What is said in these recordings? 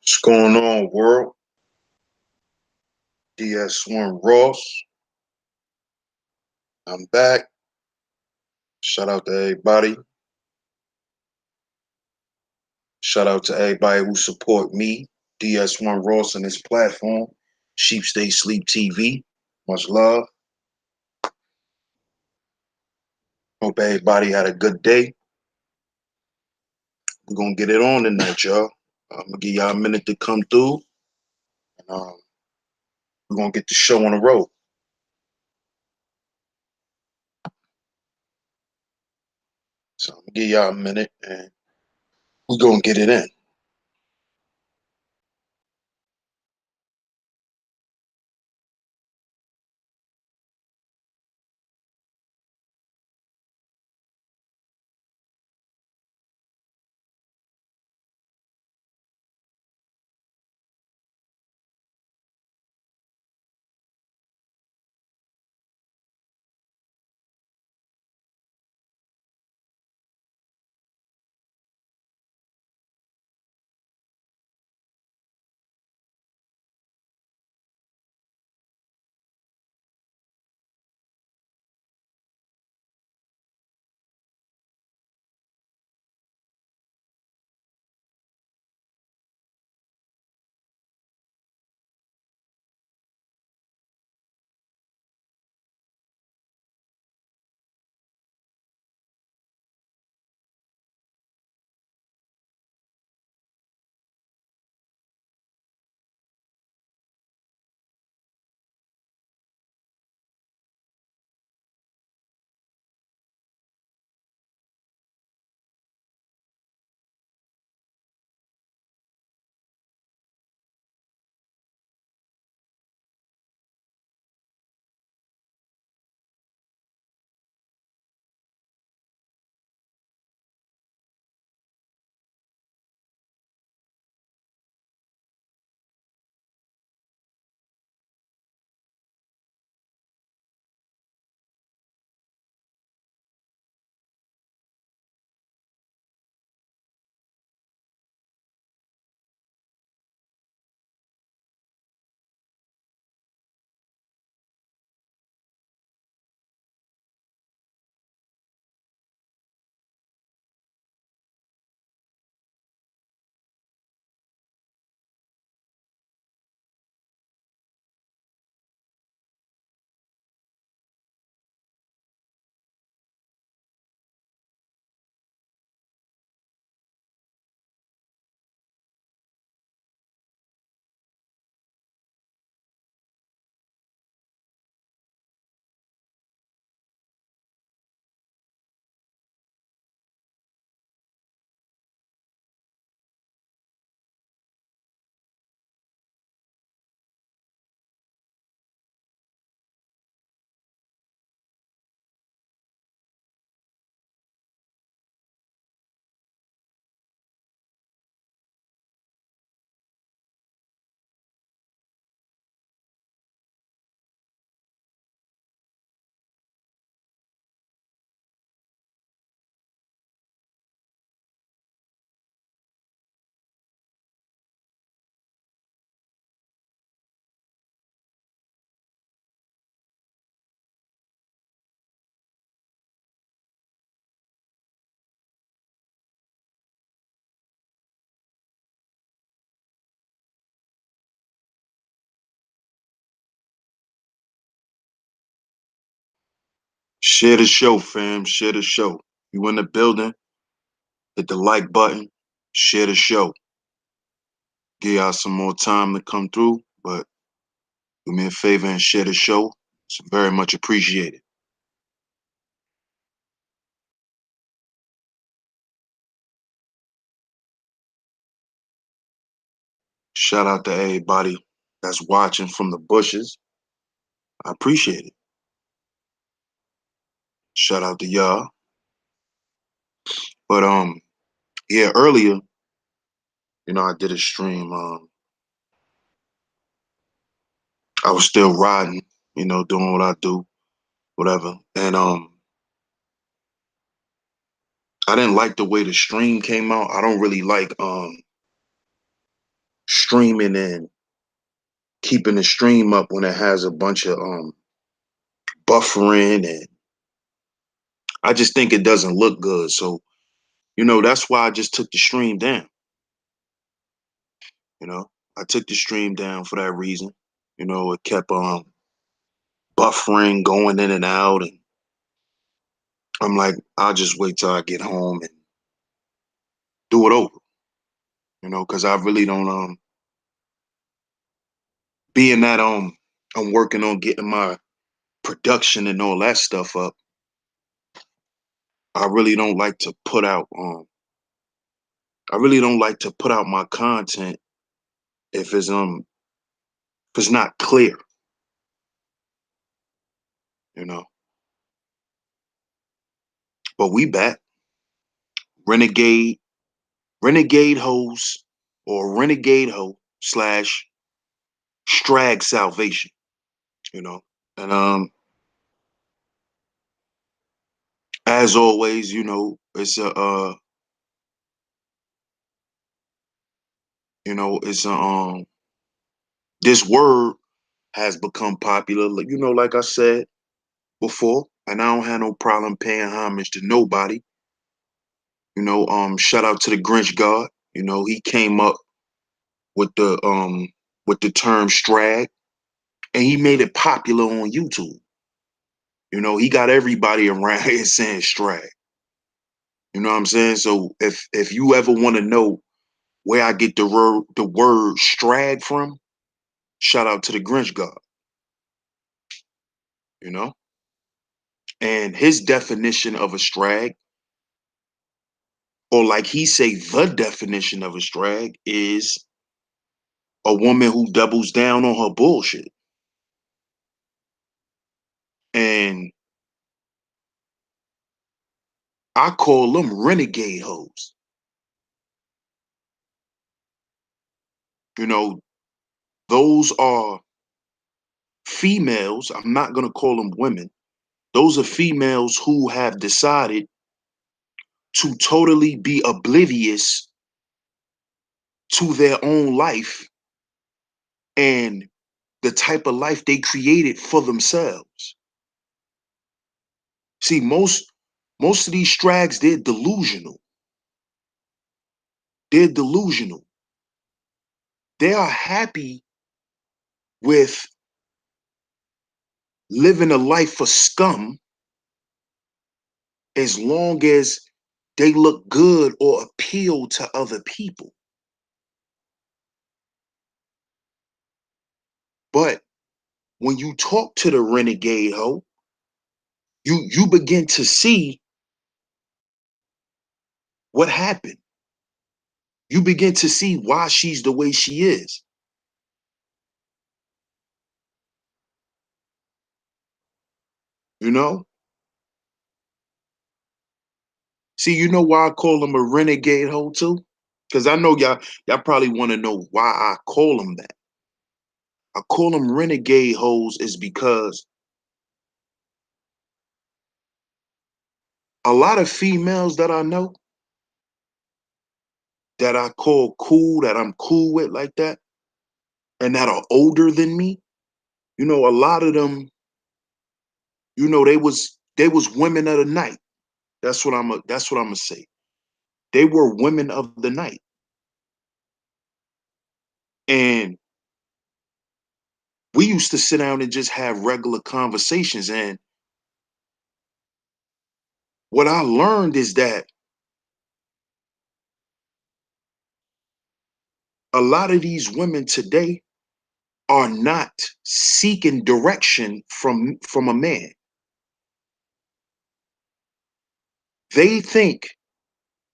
What's going on, world? DS1 Ross. I'm back. Shout out to everybody. Shout out to everybody who support me, DS1 Ross, on this platform, SHEEPSTAYSLEEPTV. Much love. Hope everybody had a good day. We're gonna get it on tonight, y'all. I'm gonna give y'all a minute to come through, and we're gonna get the show on the road. So I'm gonna give y'all a minute, and we're gonna get it in. Share the show, fam. Share the show. You in the building? Hit the like button. Share the show. Give y'all some more time to come through, but do me a favor and share the show. It's very much appreciated. Shout out to everybody that's watching from the bushes. I appreciate it. Shout out to y'all. But yeah, earlier, I did a stream. I was still riding, doing what I do, whatever. And I didn't like the way the stream came out. I don't really like streaming and keeping the stream up when it has a bunch of buffering, and I just think it doesn't look good. So, that's why I just took the stream down. I took the stream down for that reason. It kept buffering, going in and out, and I'm like, I'll just wait till I get home and do it over. Because I really don't being that I'm working on getting my production and all that stuff up. I really don't like to put out my content if it's not clear, you know. But we back. Renegade, Renegade hoes, or Renegade hoe slash Stragg salvation, you know. And as always, it's it's this word has become popular, like I said before, and I don't have no problem paying homage to nobody. Shout out to the Grinch God. He came up with the term Stragg, and he made it popular on YouTube. He got everybody around here saying Stragg. You know what I'm saying? So if you ever want to know where I get the word Stragg from, shout out to the Grinch God. You know, and his definition of a Stragg, or like he say, the definition of a Stragg is a woman who doubles down on her bullshit. And I call them renegade hoes. You know, those are females. I'm not going to call them women. Those are females who have decided to totally be oblivious to their own life and the type of life they created for themselves. See, most of these strags, they're delusional. They're delusional. They are happy with living a life for scum as long as they look good or appeal to other people. But when you talk to the renegade hoe, you begin to see what happened. You begin to see why she's the way she is. You know? See, you know why I call them a renegade hoe too? Because I know y'all probably want to know why I call them that. I call them renegade hoes is because a lot of females that I know that I call cool, that I'm cool with like that, and that are older than me, a lot of them, they was women of the night. That's what I'm gonna say. They were women of the night. And we used to sit down and just have regular conversations. And what I learned is that a lot of these women today are not seeking direction from a man. They think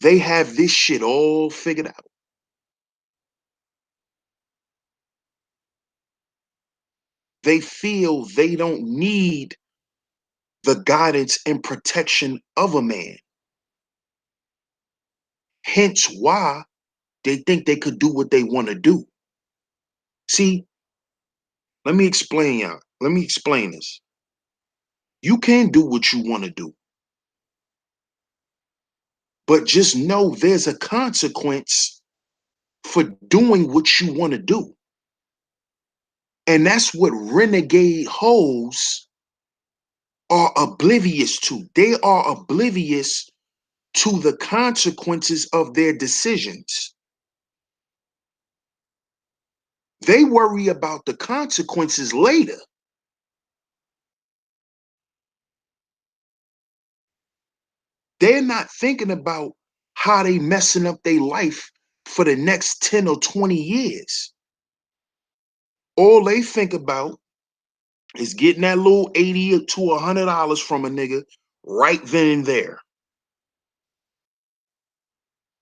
they have this shit all figured out. They feel they don't need the guidance and protection of a man. Hence why they think they could do what they want to do. See, let me explain y'all. Let me explain this. You can do what you want to do, but just know there's a consequence for doing what you want to do. And that's what renegade hoes are oblivious to. They are oblivious to the consequences of their decisions. They worry about the consequences later. They're not thinking about how they messing up their life for the next 10 or 20 years. All they think about is getting that little $80 to $100 from a nigga right then and there.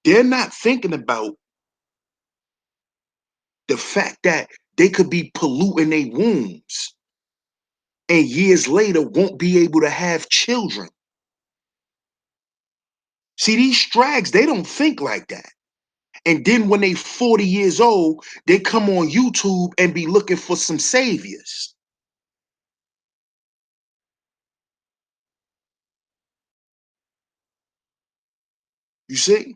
They're not thinking about the fact that they could be polluting their wombs and years later won't be able to have children. See, these Straggs, they don't think like that. And then when they 40 years old, they come on YouTube and be looking for some saviors. You see?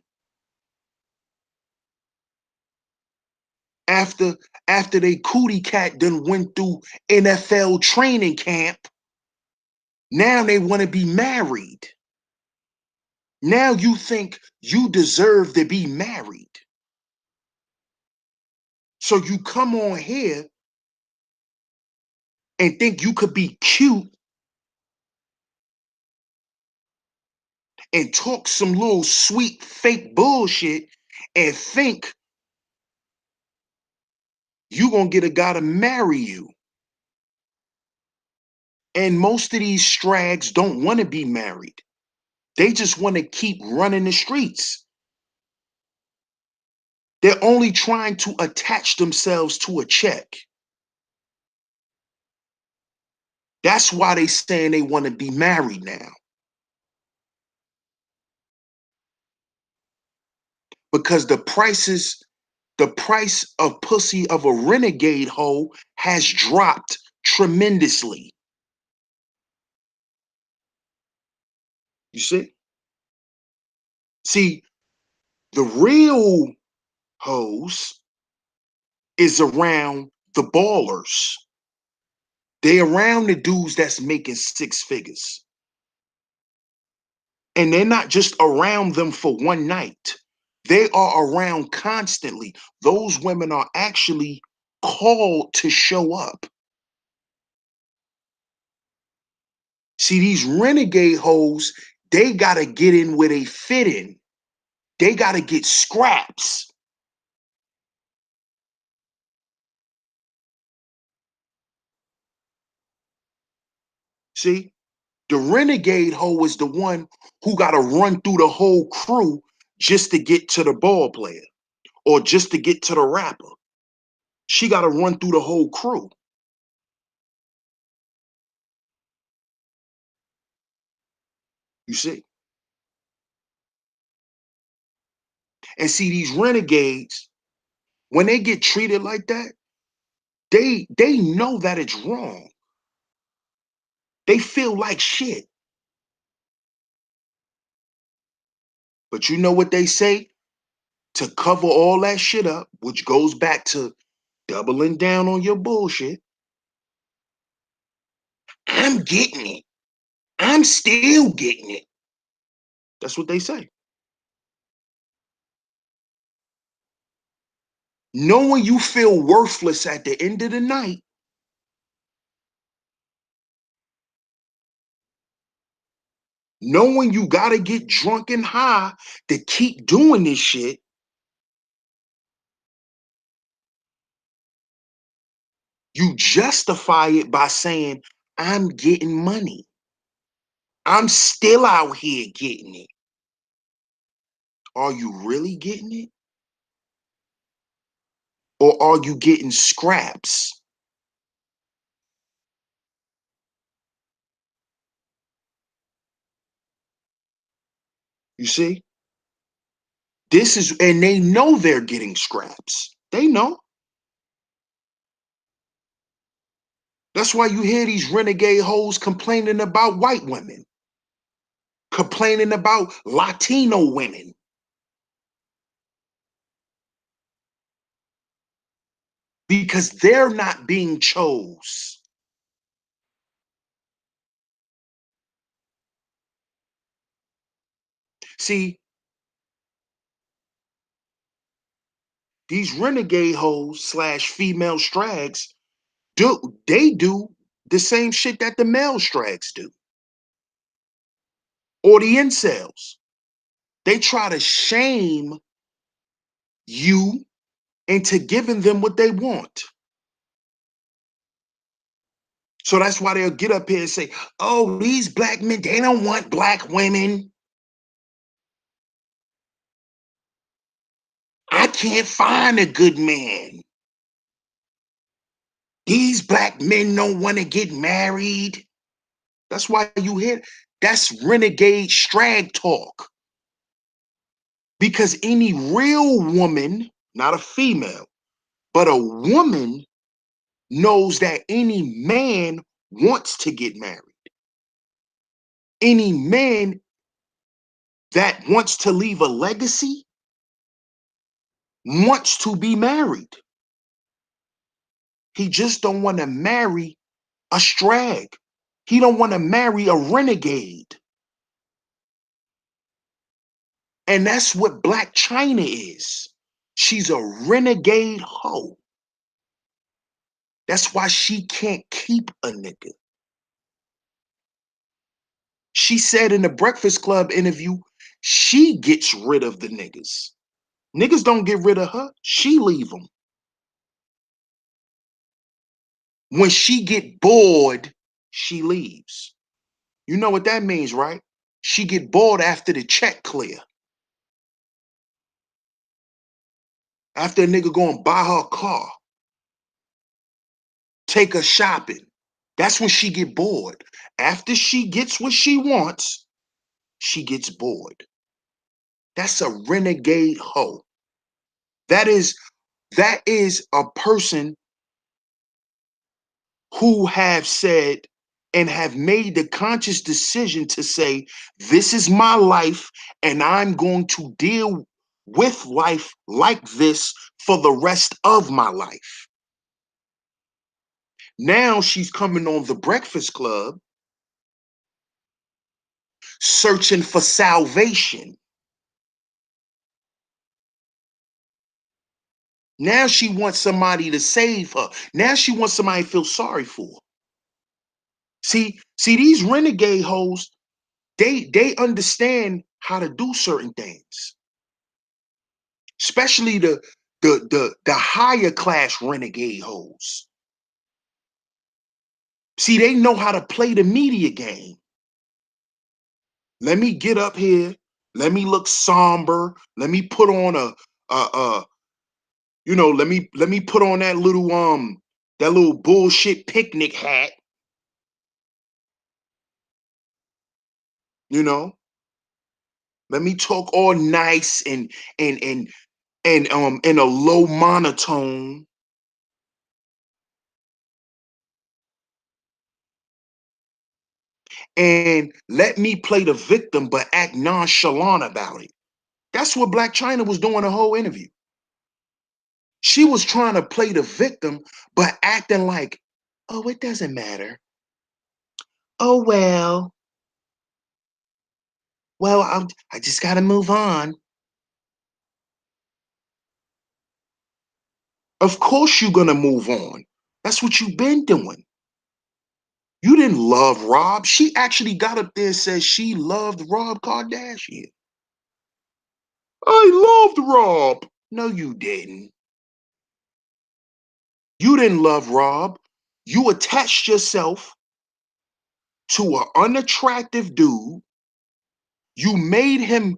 After they cootie cat done went through NFL training camp, now they want to be married. Now you think you deserve to be married. So you come on here and think you could be cute and talk some little sweet fake bullshit and think you gonna get a guy to marry you. And most of these strags don't want to be married. They just want to keep running the streets. They're only trying to attach themselves to a check. That's why they saying they want to be married now. Because the price of pussy of a renegade hoe has dropped tremendously. You see? See, the real hoes is around the ballers. They around the dudes that's making six figures. And they're not just around them for one night. They are around constantly. Those women are actually called to show up. See, these renegade hoes, they gotta get in where they fit in. They gotta get scraps. See, the renegade hoe is the one who gotta run through the whole crew just to get to the ball player or just to get to the rapper. She gotta run through the whole crew. You see? And see, these renegades, when they get treated like that, they know that it's wrong. They feel like shit. But you know what they say? To cover all that shit up, which goes back to doubling down on your bullshit. I'm getting it. I'm still getting it. That's what they say. Knowing you feel worthless at the end of the night, knowing you gotta get drunk and high to keep doing this shit, you justify it by saying, I'm getting money. I'm still out here getting it. Are you really getting it? Or are you getting scraps? You see? This is, and they know they're getting scraps. They know. That's why you hear these renegade hoes complaining about white women, complaining about Latino women. because they're not being chose. See, these renegade hoes slash female strags do the same shit that the male strags do. Or the incels. They try to shame you into giving them what they want. So that's why they'll get up here and say, oh, these black men, they don't want black women. I can't find a good man. These black men don't want to get married. That's why you hear that's renegade strag talk. Because any real woman, not a female, but a woman knows that any man wants to get married. Any man that wants to leave a legacy wants to be married. He just don't want to marry a strag. He don't want to marry a renegade. And that's what Black China is. She's a renegade hoe. That's why she can't keep a nigga. She said in the Breakfast Club interview, she gets rid of the niggas. Niggas don't get rid of her. She leave them. When she get bored, she leaves. You know what that means, right? She get bored after the check clear. After a nigga go and buy her a car, take her shopping. That's when she get bored. After she gets what she wants, she gets bored. That's a renegade hoe. That is a person who have said and have made the conscious decision to say, this is my life and I'm going to deal with life like this for the rest of my life. Now she's coming on the Breakfast Club searching for salvation. Now she wants somebody to save her. Now she wants somebody to feel sorry for. See, these renegade hoes, they understand how to do certain things. Especially the higher class renegade hoes. See, they know how to play the media game. Let me get up here. Let me look somber. Let me put on let me put on that little bullshit picnic hat. You know, let me talk all nice and in a low monotone. And let me play the victim, but act nonchalant about it. That's what Black China was doing the whole interview. She was trying to play the victim, but acting like, oh, it doesn't matter. Oh, well, I just got to move on. Of course you're going to move on. That's what you've been doing. You didn't love Rob. She actually got up there and said she loved Rob Kardashian. I loved Rob. No, you didn't. You didn't love Rob. You attached yourself to an unattractive dude. You made him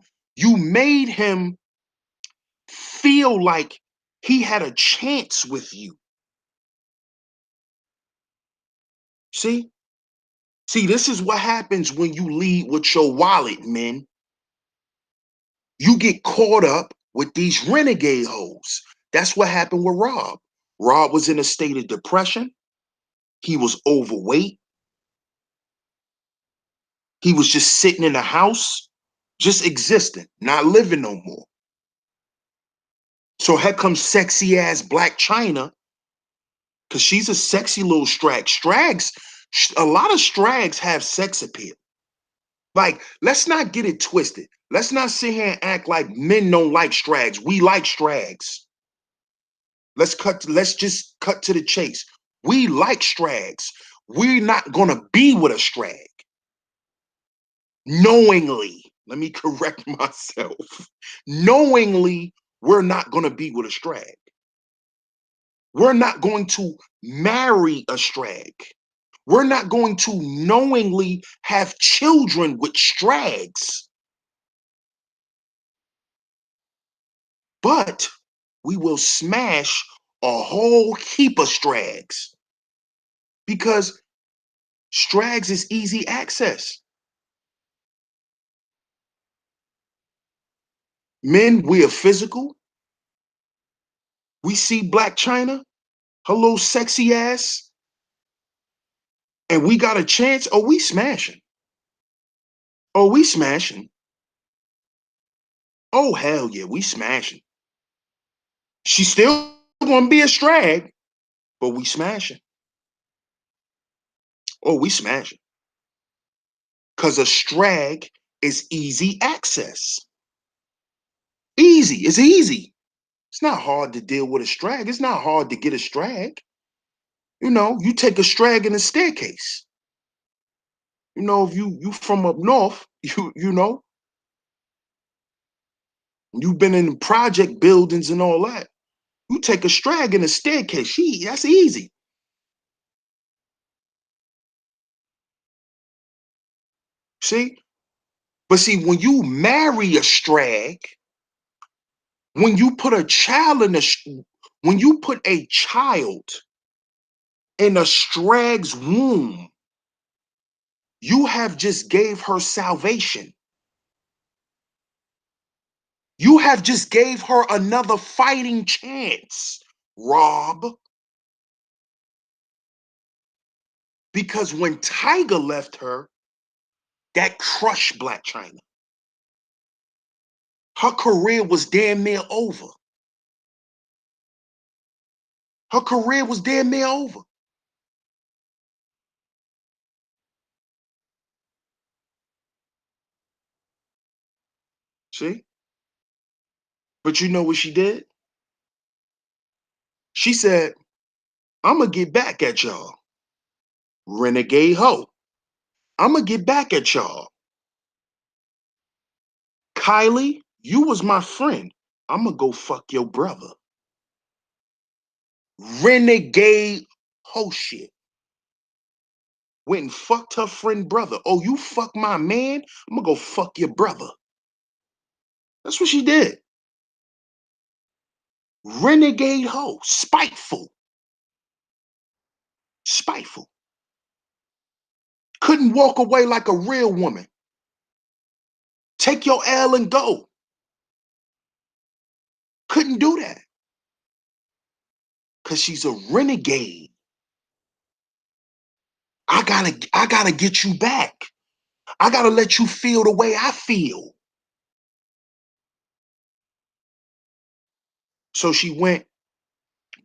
feel like he had a chance with you. See? See, this is what happens when you lead with your wallet, men. You get caught up with these renegade hoes. That's what happened with Rob. Rob was in a state of depression. He was overweight. He was just sitting in a house, just existing, not living no more. So here comes sexy ass Black China Cause she's a sexy little Stragg. A lot of Straggs have sex appeal. Like, let's not get it twisted. Let's not sit here and act like men don't like Straggs. We like Straggs. Let's just cut to the chase. We like Straggs. We're not gonna be with a Stragg. Knowingly, let me correct myself. Knowingly, we're not gonna be with a Stragg. We're not going to marry a Stragg. We're not going to knowingly have children with Straggs. But we will smash a whole heap of Straggs because Straggs is easy access. Men, we are physical. We see Black China, her little sexy ass, and we got a chance. Oh, we smashing. Oh, we smashing. Oh, hell yeah, we smashing. She's still gonna be a Stragg, but we smashing. Oh, we smashing. Because a Stragg is easy access. Easy. It's easy. It's not hard to deal with a Stragg. It's not hard to get a Stragg. You know, you take a Stragg in a staircase. You know, if you from up north, you know, you've been in project buildings and all that. You take a Stragg in a staircase. That's easy. See? But see, when you marry a Stragg, when you put a child in when you put a child in a Stragg's womb, you have just gave her salvation. You have just gave her another fighting chance, Rob. Because when Tiger left her, that crushed Black China. Her career was damn near over. Her career was damn near over. See? But you know what she did? She said, I'm going to get back at y'all. Renegade hoe. I'm going to get back at y'all. Kylie, you was my friend. I'm going to go fuck your brother. Renegade hoe shit. Went and fucked her friend brother. Oh, you fuck my man? I'm going to go fuck your brother. That's what she did. Renegade hoe. Spiteful. Spiteful. Couldn't walk away like a real woman. Take your L and go. Couldn't do that. Because she's a renegade. I gotta get you back. I gotta let you feel the way I feel. So she went,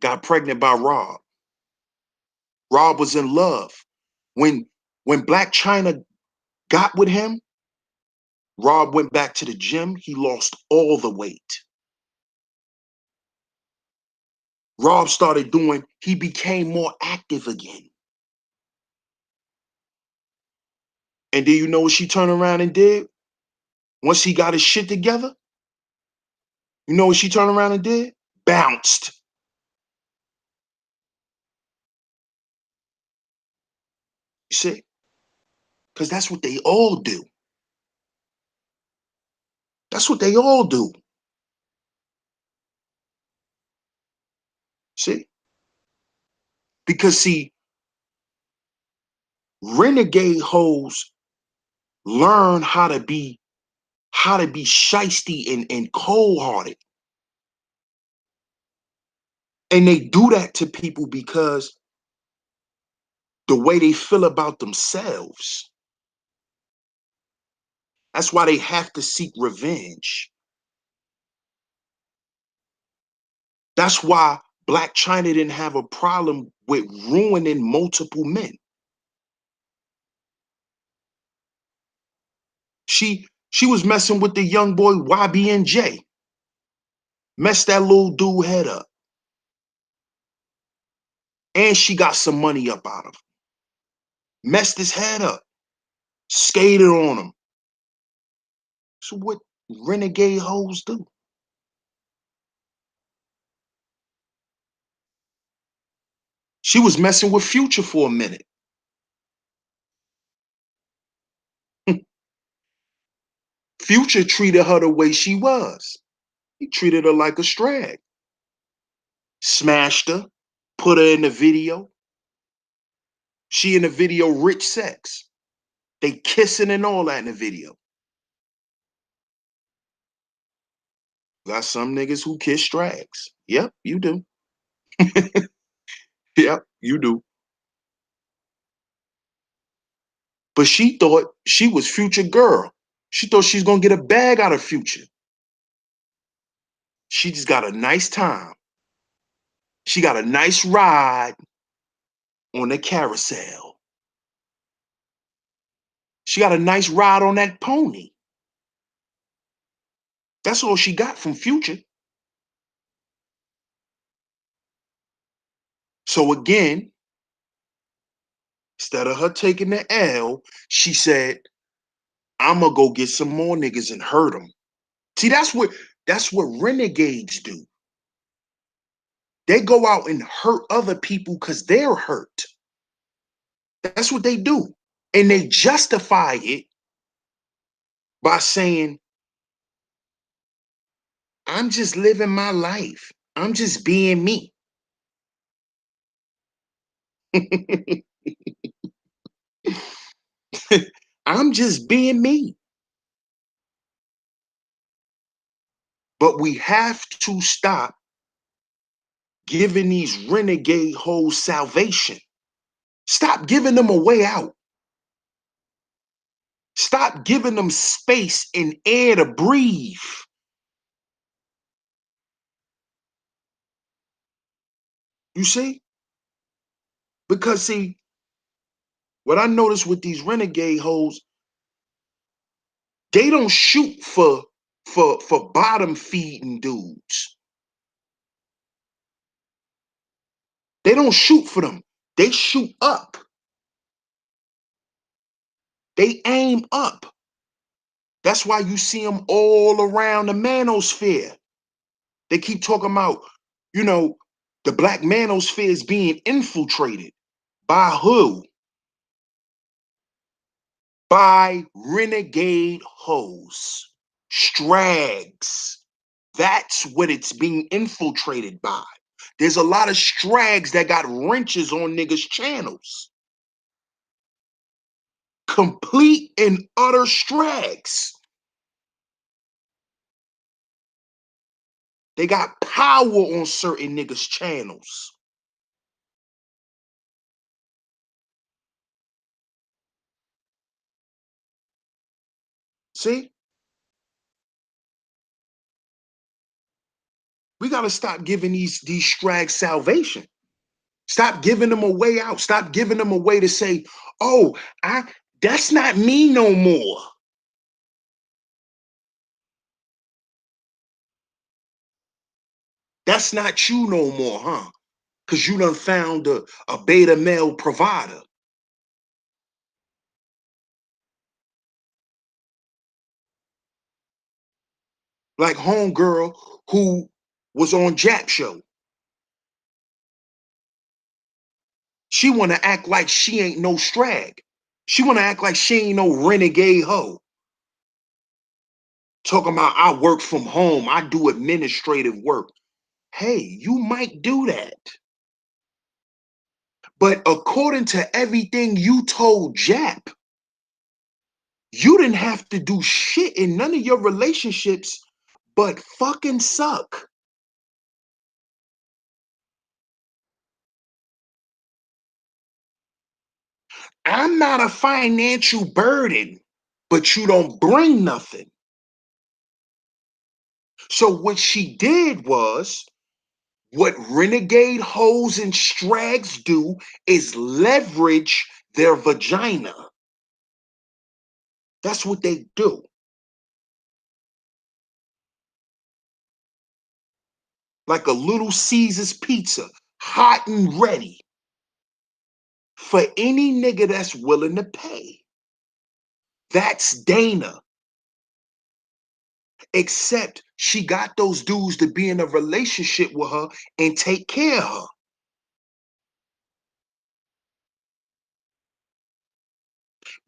got pregnant by Rob. Rob was in love. When Black China got with him, Rob went back to the gym. He lost all the weight. Rob started he became more active again. And then you know what she turned around and did? Once he got his shit together, you know what she turned around and did? Bounced. You see? Because that's what they all do. That's what they all do. See? Because see, renegade hoes learn how to be shisty and cold-hearted. And they do that to people because the way they feel about themselves. That's why they have to seek revenge. That's why Black China didn't have a problem with ruining multiple men. She was messing with the young boy YBNJ. Messed that little dude head up. And she got some money up out of him. Messed his head up. Skated on him. So what renegade hoes do? She was messing with Future for a minute. Future treated her the way she was. He treated her like a Stragg. Smashed her, put her in the video. She in the video, rich sex. They kissing and all that in the video. Got some niggas who kiss Straggs. Yep, you do. Yep, you do. But she thought she was Future girl. She thought she's gonna get a bag out of Future. She just got a nice time. She got a nice ride on the carousel. She got a nice ride on that pony. That's all she got from Future. So again, instead of her taking the L, she said, I'ma go get some more niggas and hurt them. See, that's what renegades do. They go out and hurt other people because they're hurt. That's what they do. And they justify it by saying, I'm just living my life. I'm just being me. I'm just being me. But we have to stop giving these renegade hoes salvation. Stop giving them a way out. Stop giving them space and air to breathe. You see? Because see, what I noticed with these renegade hoes, they don't shoot for bottom feeding dudes. They don't shoot for them. They shoot up. They aim up. That's why you see them all around the manosphere. They keep talking about, you know, the black manosphere is being infiltrated. By who? By renegade hoes, Straggs. That's what it's being infiltrated by. There's a lot of Straggs that got wrenches on niggas' channels. Complete and utter Straggs. They got power on certain niggas' channels. See? We gotta stop giving these Straggs salvation. Stop giving them a way out. Stop giving them a way to say, oh, that's not me no more. That's not you no more, huh? Because you done found a beta male provider. Like homegirl who was on Jap show. She want to act like she ain't no Stragg. She want to act like she ain't no renegade hoe. Talking about I work from home. I do administrative work. Hey, you might do that. But according to everything you told Jap, you didn't have to do shit in none of your relationships but fucking suck. I'm not a financial burden, but you don't bring nothing. So what she did was What renegade hoes and strags do is leverage their vagina. That's what they do. Like a Little Caesar's pizza, hot and ready for any nigga that's willing to pay. That's Dana. Except she got those dudes to be in a relationship with her and take care of her.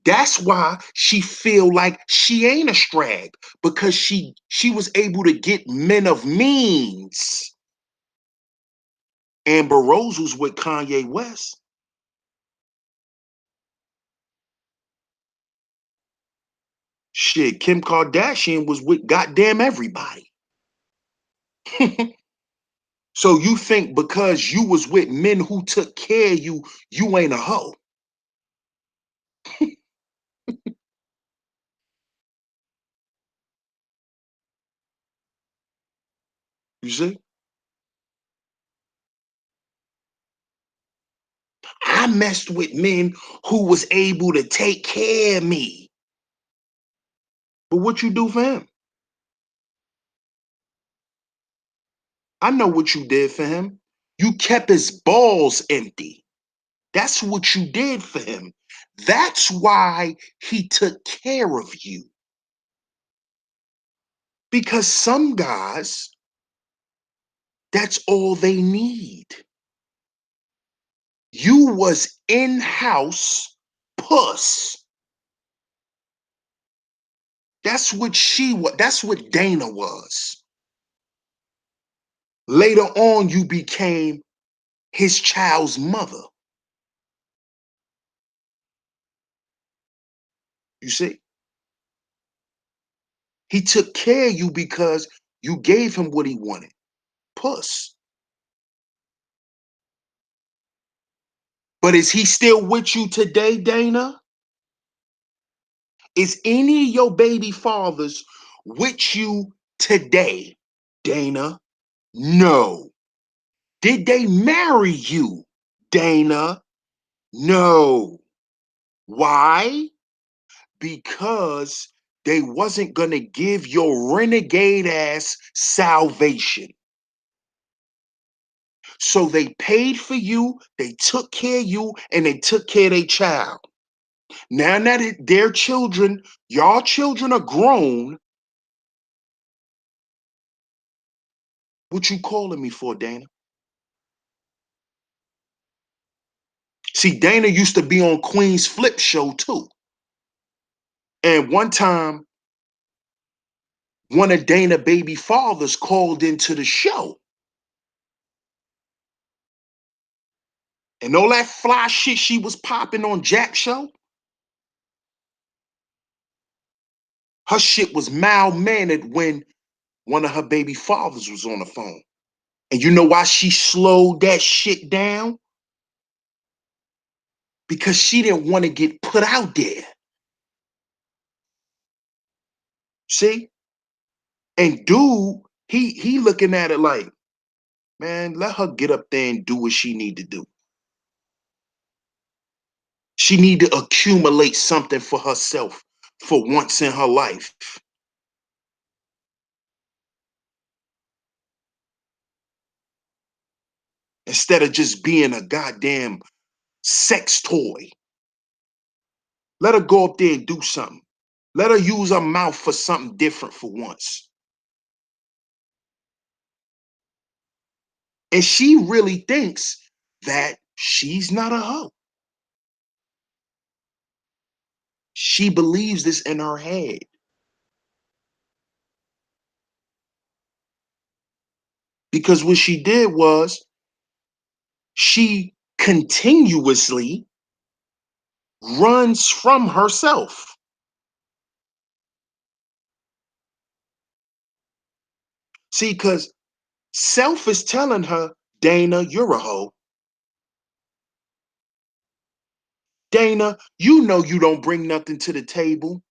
That's why she feel like she ain't a strag, because she was able to get men of means. Amber Rose was with Kanye West. Shit, Kim Kardashian was with goddamn everybody. So you think because you was with men who took care of you, you ain't a hoe? You see? I messed with men who was able to take care of me. But what you do for him? I know what you did for him. You kept his balls empty. That's what you did for him. That's why he took care of you. Because some guys, that's all they need. You was in-house puss. That's what she was. That's what Dana was. Later on, you became his child's mother. You see? He took care of you because you gave him what he wanted. Puss. But is he still with you today, Dana? Is any of your baby fathers with you today, Dana? No. Did they marry you, Dana? No. Why? Because they wasn't gonna give your renegade ass salvation. So they paid for you, they took care of you, and they took care of their child. Now that their children, y'all children are grown, what you calling me for, Dana? See, Dana used to be on Queen's Flip Show too. And one time, one of Dana baby fathers called into the show. And all that fly shit she was popping on Jack show, her shit was mild-mannered when one of her baby fathers was on the phone. And you know why she slowed that shit down? Because she didn't want to get put out there. See? And dude, he looking at it like, man, let her get up there and do what she need to do. She need to accumulate something for herself for once in her life. Instead of just being a goddamn sex toy. Let her go up there and do something. Let her use her mouth for something different for once. And she really thinks that she's not a hoe. She believes this in her head. Because what she did was she continuously runs from herself. See, because self is telling her, Dana, you're a hoe. Dana, you know you don't bring nothing to the table.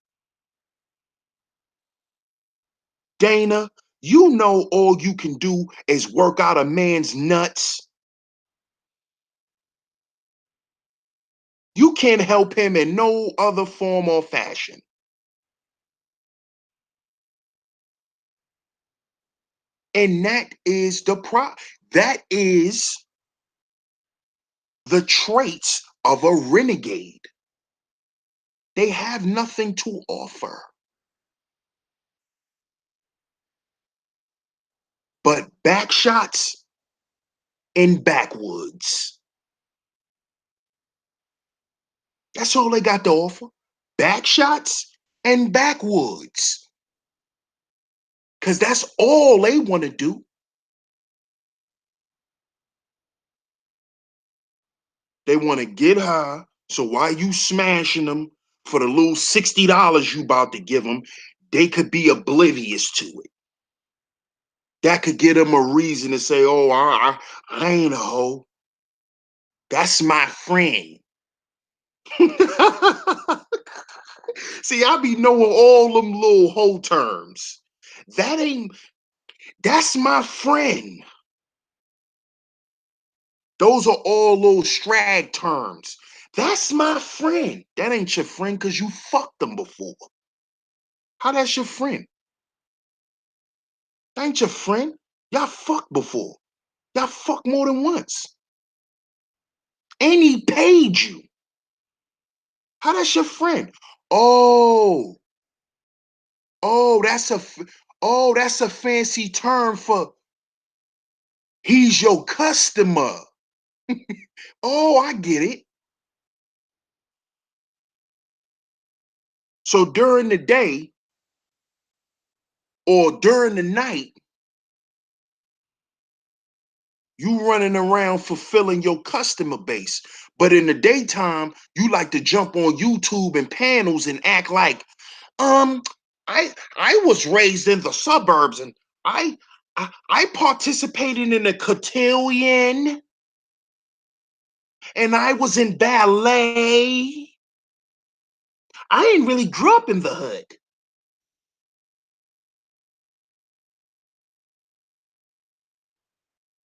Dana, You know all you can do is work out a man's nuts. You can't help him in no other form or fashion. And that is that is the traits of a renegade. They have nothing to offer but back shots and backwoods. That's all they got to offer. Back shots and backwoods. Because that's all they want to do. They want to get high. So while you smashing them for the little $60 you about to give them, they could be oblivious to it. That could get them a reason to say, oh, I ain't a hoe. That's my friend. See, I be knowing all them little hoe terms. That ain't, that's my friend. Those are all little Stragg terms. That's my friend. That ain't your friend because you fucked them before. How that's your friend? That ain't your friend. Y'all fucked before. Y'all fucked more than once. And he paid you. How that's your friend? Oh, oh, that's a fancy term for he's your customer. Oh, I get it. So during the day or during the night, you running around fulfilling your customer base. But in the daytime, you like to jump on YouTube and panels and act like, um, I was raised in the suburbs and I participated in a cotillion and I was in ballet. I ain't really grew up in the hood.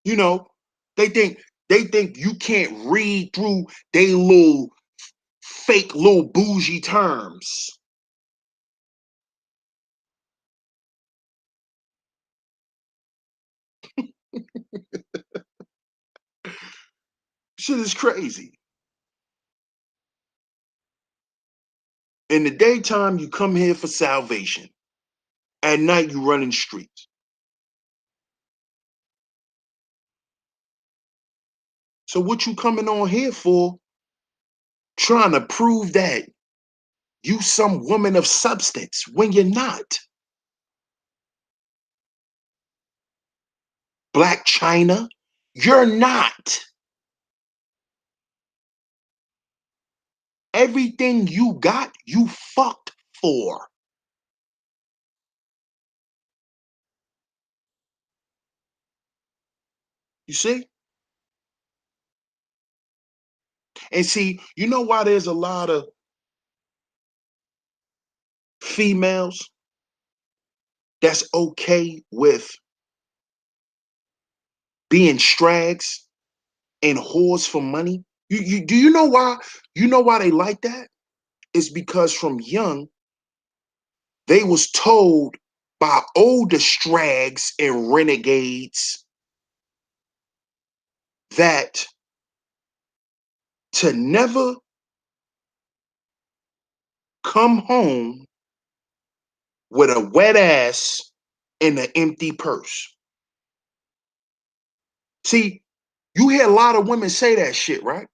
You know, they think you can't read through they little fake little bougie terms. Shit is crazy. In the daytime, you come here for salvation. At night, you running streets. So what you coming on here for? Trying to prove that you some woman of substance when you're not. Black China, you're not. Everything you got, you fucked for. You see? And see, you know why there's a lot of females that's okay with being strags and whores for money? You do you know why? You know why they like that? It's because from young, they was told by older strags and renegades that to never come home with a wet ass and an empty purse. See, you hear a lot of women say that shit, right?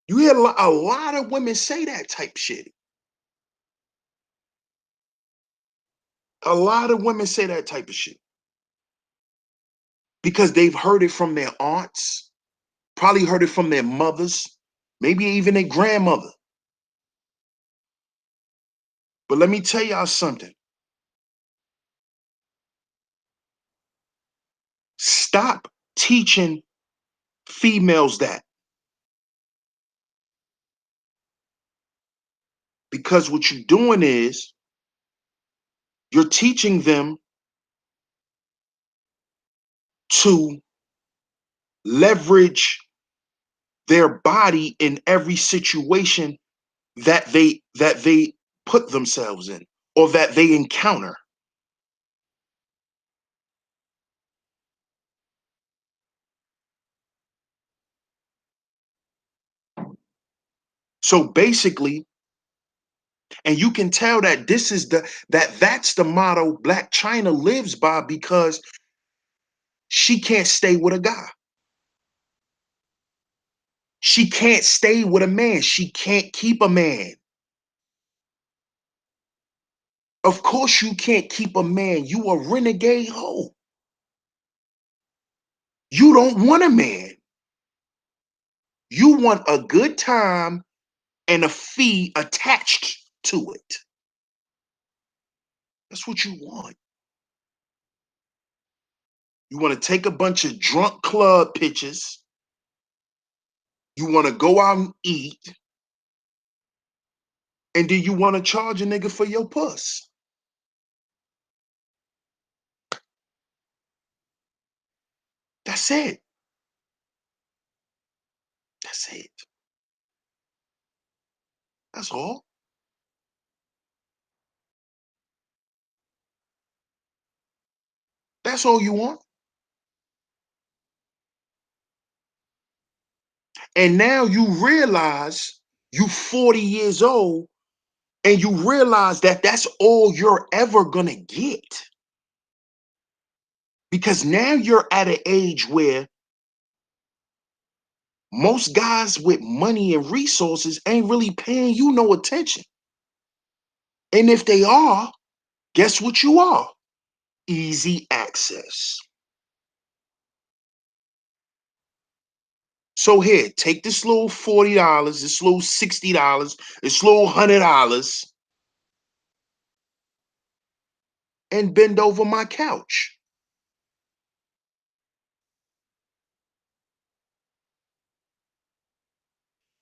You hear a lot of women say that type shit. A lot of women say that type of shit because they've heard it from their aunts, probably heard it from their mothers, maybe even their grandmother. But let me tell y'all something. Stop teaching females that, because what you're doing is You're teaching them to leverage their body in every situation that they put themselves in or that they encounter. So basically, and you can tell that this is that's the motto Black China lives by, because she can't stay with a guy. She can't stay with a man. She can't keep a man. Of course you can't keep a man. You a renegade hoe. You don't want a man. You want a good time and a fee attached to it. That's what you want. You want to take a bunch of drunk club pictures. You want to go out and eat. And then you want to charge a nigga for your puss. That's it. That's it. That's all. That's all you want. And now you realize you 40 years old and you realize that that's all you're ever going to get. Because now you're at an age where most guys with money and resources ain't really paying you no attention. And if they are, guess what you are? Easy access. So here, take this little $40, this little $60, this little $100, and bend over my couch.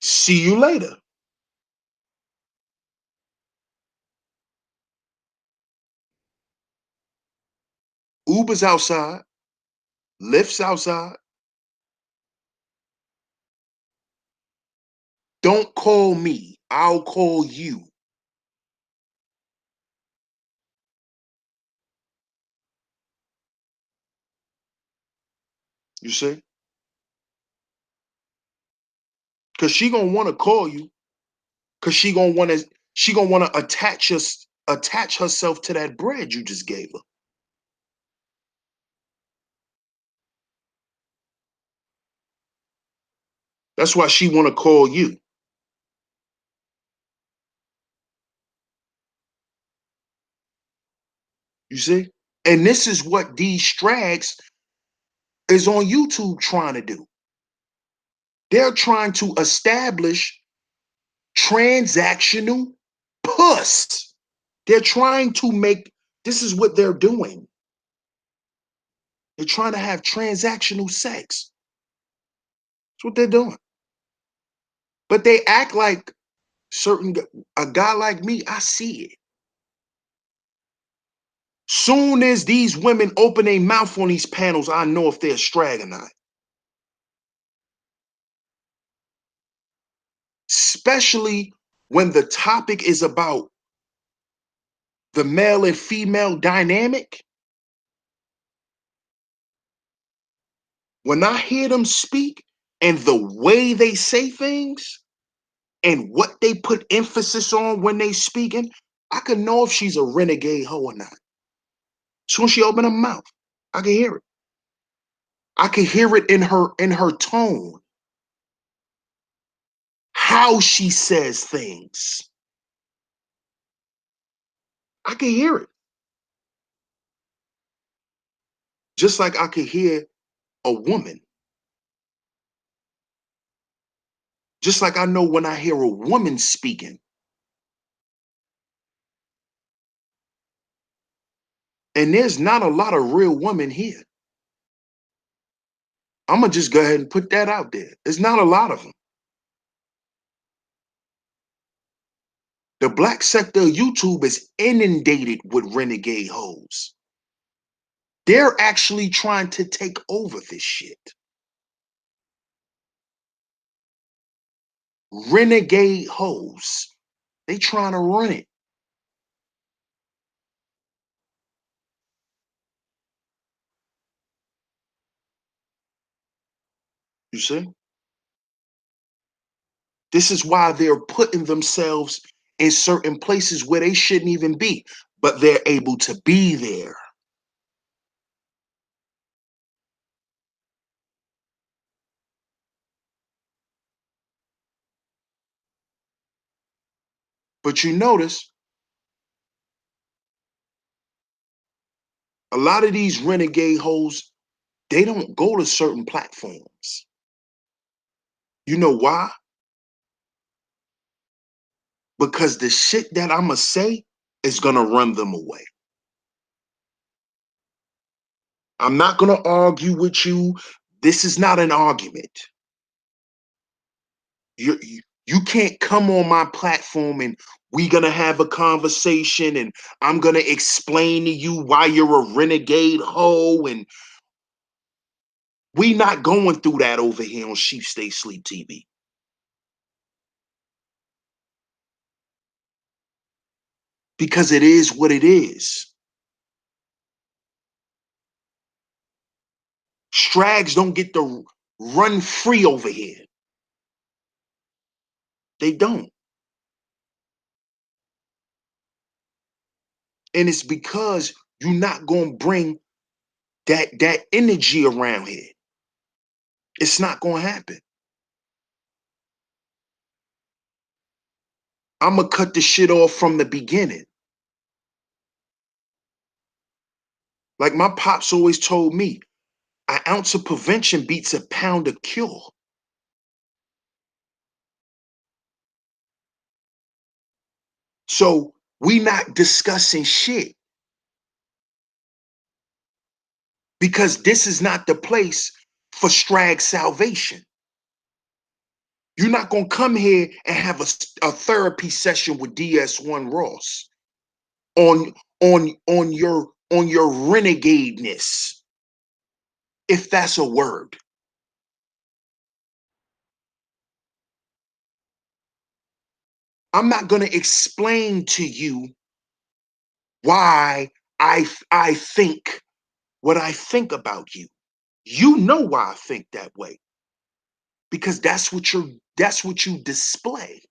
See you later. Uber's outside, Lyft's outside. Don't call me. I'll call you. You see? Cause she gonna want to call you. Cause she gonna want to attach herself to that bread you just gave her. That's why she want to call you. You see? And this is what these Straggs is on YouTube trying to do. They're trying to establish transactional puss. They're trying to make, this is what they're doing. They're trying to have transactional sex. That's what they're doing. But they act like a guy like me, I see it. Soon as these women open their mouth on these panels, I know if they're Stragg or not. Especially when the topic is about the male and female dynamic. When I hear them speak and the way they say things and what they put emphasis on when they speaking, I can know if she's a renegade hoe or not. Soon as she open her mouth, I can hear it. I can hear it in her tone, how she says things. I can hear it. Just like I can hear a woman. Just like I know when I hear a woman speaking. And there's not a lot of real women here. I'm going to just go ahead and put that out there. There's not a lot of them. The black sector of YouTube is inundated with renegade hoes. They're actually trying to take over this shit. Renegade hoes. They trying to run it. You see? This is why they're putting themselves in certain places where they shouldn't even be, but they're able to be there. But you notice a lot of these renegade hoes, they don't go to certain platforms. You know why? Because the shit that I'ma say is gonna run them away. I'm not gonna argue with you. This is not an argument. You can't come on my platform and we gonna have a conversation and I'm gonna explain to you why you're a renegade hoe, and we not going through that over here on Sheep Stay Sleep TV. Because it is what it is. Strags don't get to run free over here. They don't. And it's because you're not gonna bring that energy around here. It's not gonna happen. I'm gonna cut the shit off from the beginning. Like my pops always told me, an ounce of prevention beats a pound of cure. So we not discussing shit because this is not the place for Stragg salvation. You're not gonna come here and have a therapy session with DS1 Ross on your renegadeness, if that's a word. I'm not gonna explain to you why I think what I think about you. You know why I think that way. Because that's what you display.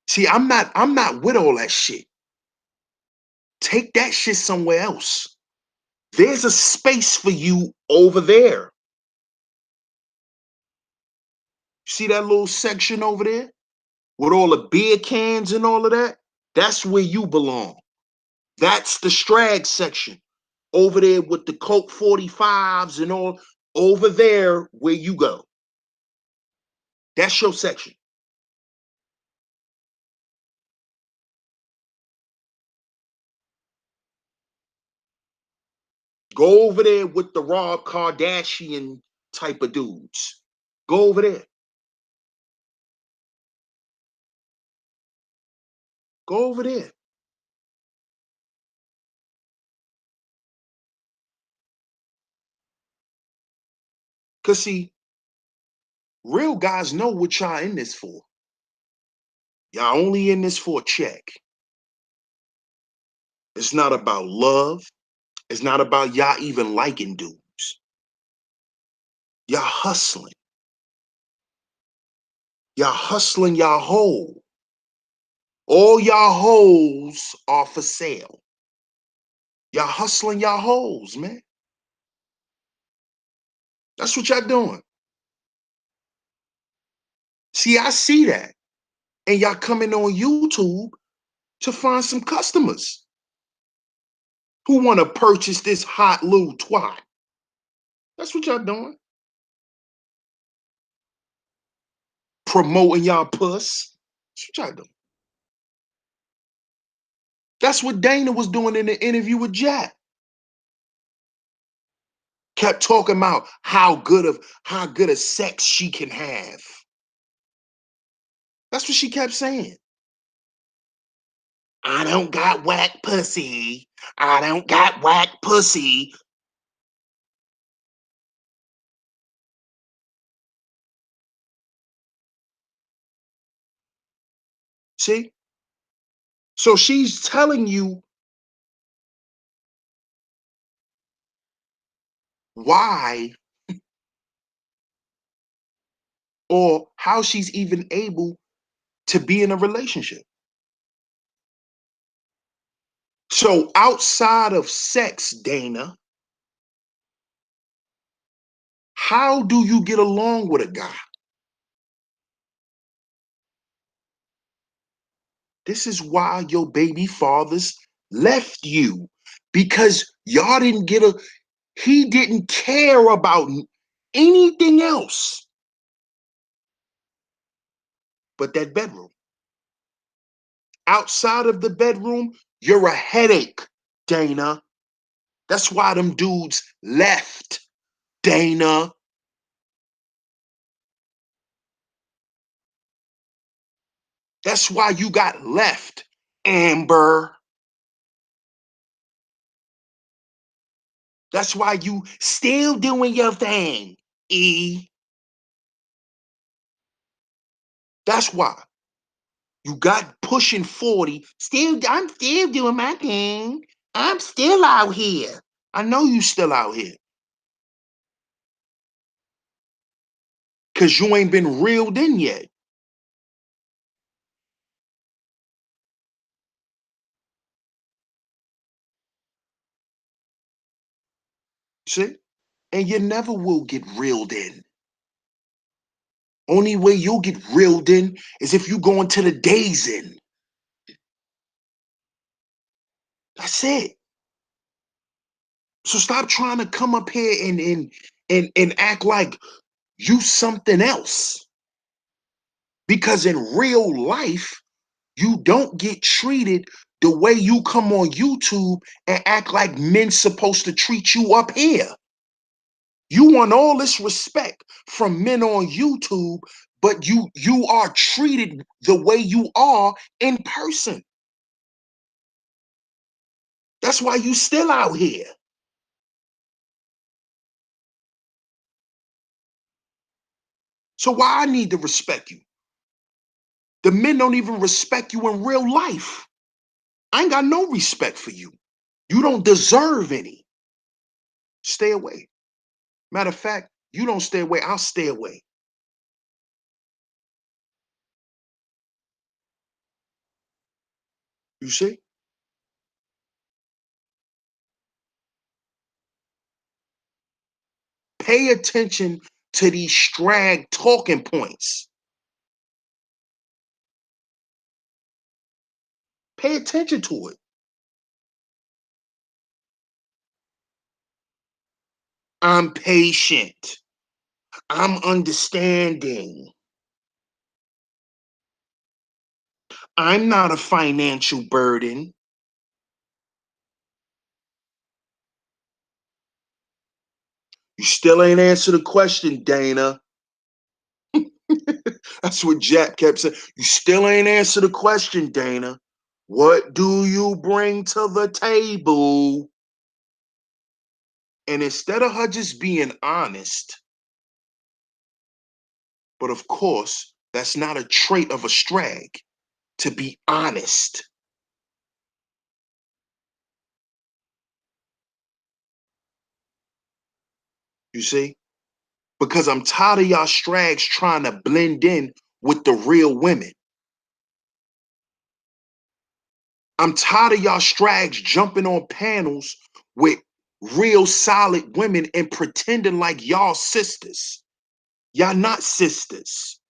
See, I'm not with all that shit. Take that shit somewhere else. There's a space for you over there. See that little section over there with all the beer cans and all of that? That's where you belong. That's the Strag section. Over there with the Coke 45s and all, over there where you go. That's your section. Go over there with the Rob Kardashian type of dudes. Go over there. Go over there. Cause see, real guys know what y'all in this for. Y'all only in this for a check. It's not about love. It's not about y'all even liking dudes. Y'all hustling. Y'all hustling y'all whole. All y'all hoes are for sale. Y'all hustling y'all hoes, man. That's what y'all doing. See, I see that. And y'all coming on YouTube to find some customers who want to purchase this hot little twat. That's what y'all doing. Promoting y'all puss. That's what y'all doing. That's what Dana was doing in the interview with Jack. Kept talking about how good a sex she can have. That's what she kept saying. I don't got whack pussy. I don't got whack pussy. See? So she's telling you why or how she's even able to be in a relationship. So outside of sex, Dana, how do you get along with a guy? This is why your baby fathers left you, because y'all didn't get a, he didn't care about anything else but that bedroom. Outside of the bedroom, you're a headache, Dana. That's why them dudes left, Dana. That's why you got left, Amber. That's why you still doing your thing, E. That's why. You got pushing 40. I'm still doing my thing. I'm still out here. I know you still out here. Cause you ain't been reeled in yet. See? And you never will get reeled in. Only way you'll get reeled in is if you go into the days in. That's it. So stop trying to come up here and act like you something else. Because in real life, you don't get treated the way you come on YouTube and act like men supposed to treat you up here. You want all this respect from men on YouTube, but you are treated the way you are in person. That's why you still out here. So why I need to respect you? The men don't even respect you in real life. I ain't got no respect for you. You don't deserve any. Stay away. Matter of fact, you don't stay away, I'll stay away. You see? Pay attention to these Stragg talking points. Pay attention to it. I'm patient. I'm understanding. I'm not a financial burden. You still ain't answered the question, Dana. That's what Jack kept saying. You still ain't answered the question, Dana. What do you bring to the table? And instead of her just being honest, but of course, that's not a trait of a Stragg, to be honest. You see? Because I'm tired of y'all Straggs trying to blend in with the real women. I'm tired of y'all Straggs jumping on panels with real solid women and pretending like y'all sisters. Y'all not sisters.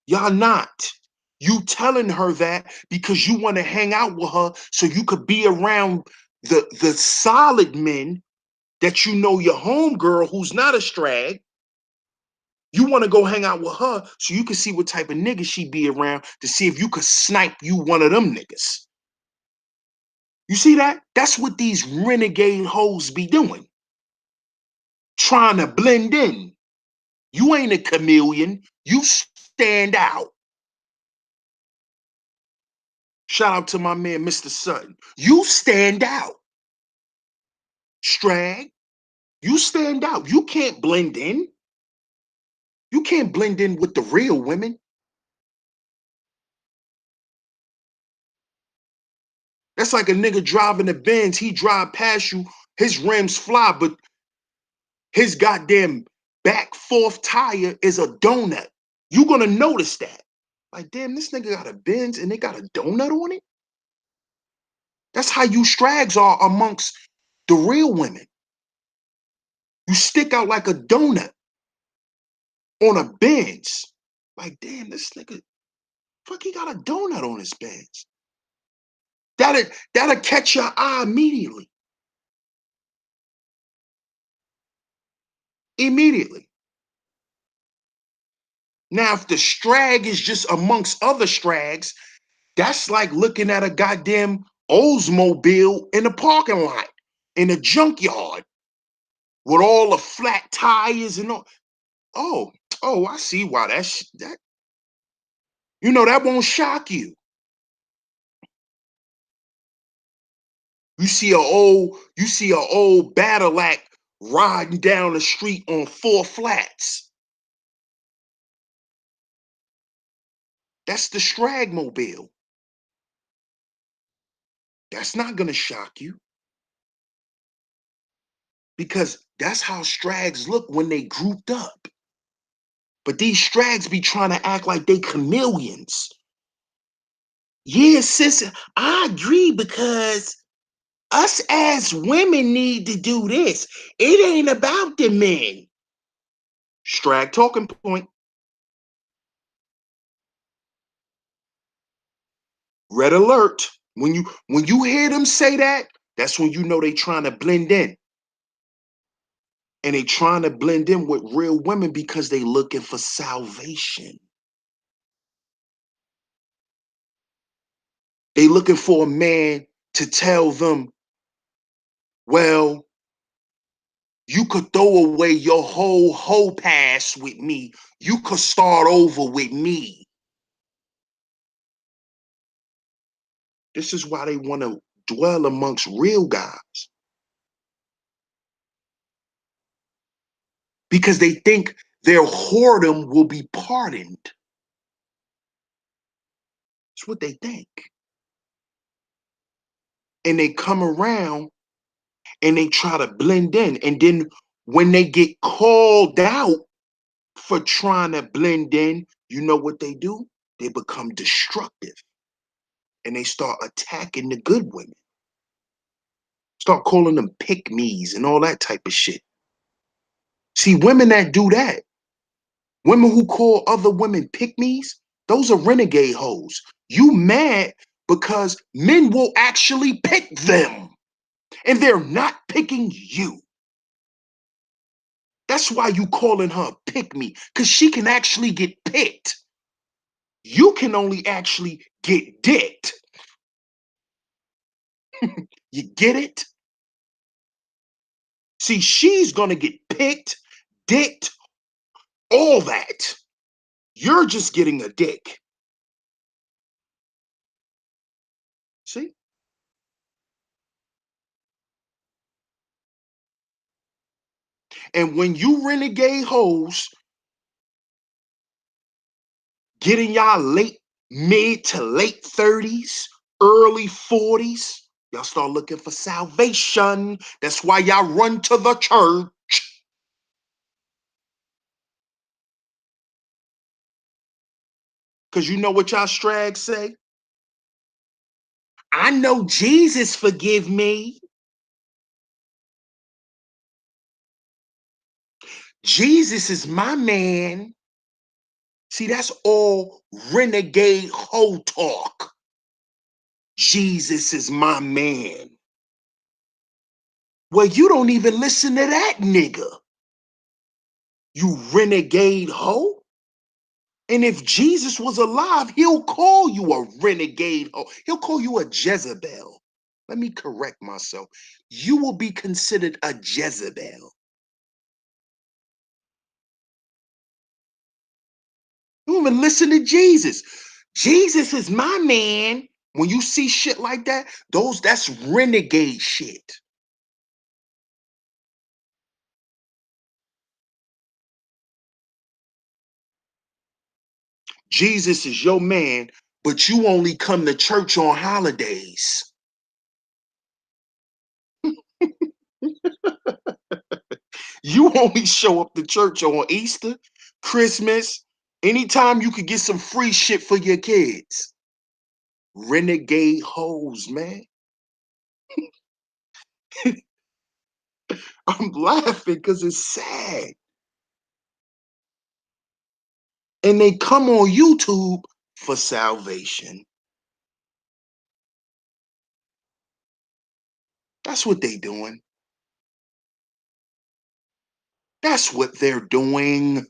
Y'all not. You telling her that because you want to hang out with her so you could be around the solid men that you know your homegirl who's not a Stragg. You want to go hang out with her so you can see what type of nigga she be around to see if you could snipe you one of them niggas. You see that? That's what these renegade hoes be doing. Trying to blend in. You ain't a chameleon. You stand out. Shout out to my man, Mr. Sutton. You stand out. Stragg, you stand out. You can't blend in. You can't blend in with the real women. That's like a nigga driving a Benz. He drive past you, his rims fly, but his goddamn back fourth tire is a donut. You gonna notice that. Like, damn, this nigga got a Benz and they got a donut on it? That's how you Straggs are amongst the real women. You stick out like a donut on a Benz. Like, damn, this nigga, fuck, he got a donut on his Benz. That'll catch your eye immediately. Immediately. Now, if the Stragg is just amongst other Straggs, that's like looking at a goddamn Oldsmobile in the parking lot, in a junkyard, with all the flat tires and all. Oh, oh, I see why that. You know that won't shock you. You see a old battle act riding down the street on four flats. That's the Stragmobile. That's not gonna shock you because that's how Strags look when they grouped up. But these Strags be trying to act like they chameleons. Yeah, sis, I agree because us as women need to do this. It ain't about the men. Strag talking point. Red alert. When you hear them say that, that's when you know they trying to blend in. And they trying to blend in with real women because they looking for salvation. They looking for a man to tell them, well, you could throw away your whole past with me. You could start over with me. This is why they want to dwell amongst real guys. Because they think their whoredom will be pardoned. That's what they think. And they come around and they try to blend in. And then when they get called out for trying to blend in, you know what they do? They become destructive. And they start attacking the good women. Start calling them pick-me's and all that type of shit. See, women that do that, women who call other women pick-me's, those are renegade hoes. You mad because men will actually pick them. And they're not picking you. That's why you calling her pick me, because she can actually get picked. You can only actually get dicked. You get it? See, she's gonna get picked, dicked, all that. You're just getting a dick. See? And when you renegade hoes getting y'all mid to late 30s, early 40s, y'all start looking for salvation. That's why y'all run to the church. Because you know what y'all Strags say? I know Jesus forgive me. Jesus is my man. See, that's all renegade hoe talk. Jesus is my man. Well, you don't even listen to that nigga. You renegade hoe. And if Jesus was alive, he'll call you a renegade hoe. He'll call you a Jezebel. Let me correct myself. You will be considered a Jezebel. You don't even listen to Jesus. Jesus is my man. When you see shit like that, that's renegade shit. Jesus is your man, but you only come to church on holidays. You only show up to church on Easter, Christmas, anytime you could get some free shit for your kids. Renegade hoes, man. I'm laughing because it's sad. And they come on YouTube for salvation. That's what they doing. That's what they're doing.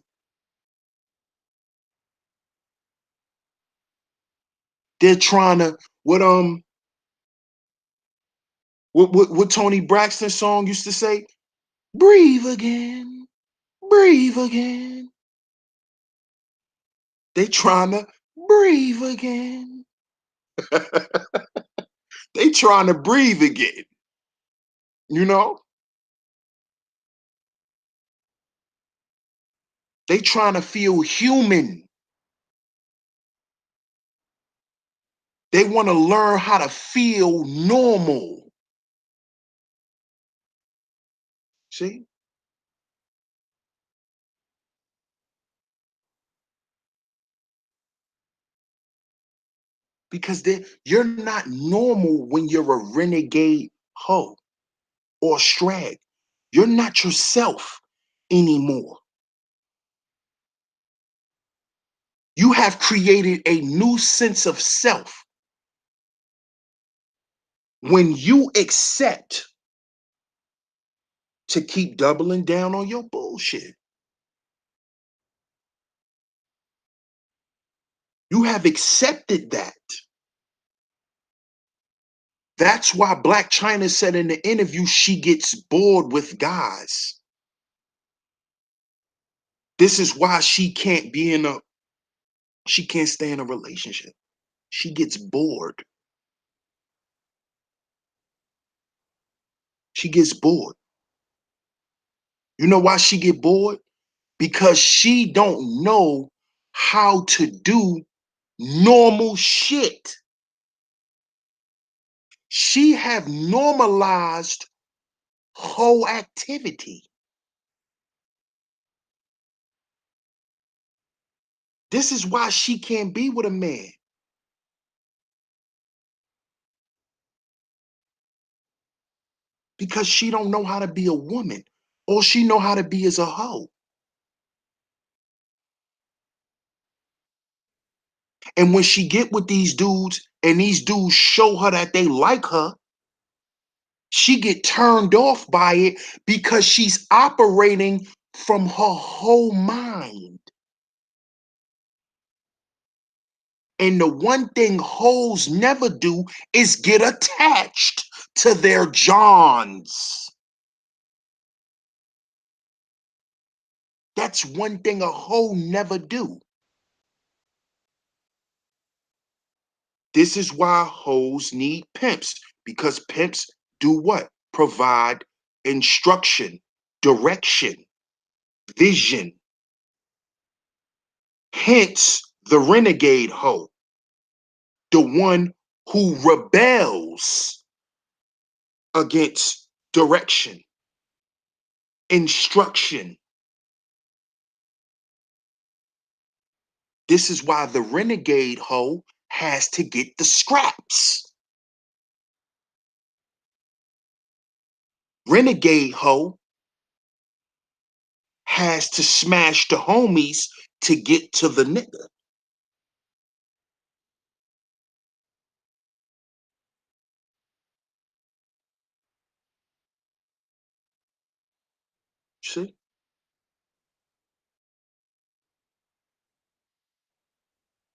They're trying to what Tony Braxton song used to say? Breathe again, breathe again. They trying to breathe again. They trying to breathe again. You know? They trying to feel human. They want to learn how to feel normal. See? Because you're not normal when you're a renegade hoe or strag. You're not yourself anymore. You have created a new sense of self when you accept to keep doubling down on your bullshit. You have accepted that. That's why Black China said in the interview she gets bored with guys. This is why she can't stay in a relationship. She gets bored. She gets bored. You know why she get bored? Because she don't know how to do normal shit. She have normalized whole activity. This is why she can't be with a man. Because she don't know how to be a woman. All she know how to be is a hoe. And when she get with these dudes and these dudes show her that they like her, she get turned off by it because she's operating from her whole mind. And the one thing hoes never do is get attached to their Johns. That's one thing a hoe never do. This is why hoes need pimps, because pimps do what? Provide instruction, direction, vision. Hence the renegade hoe, the one who rebels against direction, instruction. This is why the renegade hoe has to get the scraps. Renegade hoe has to smash the homies to get to the nigga. See?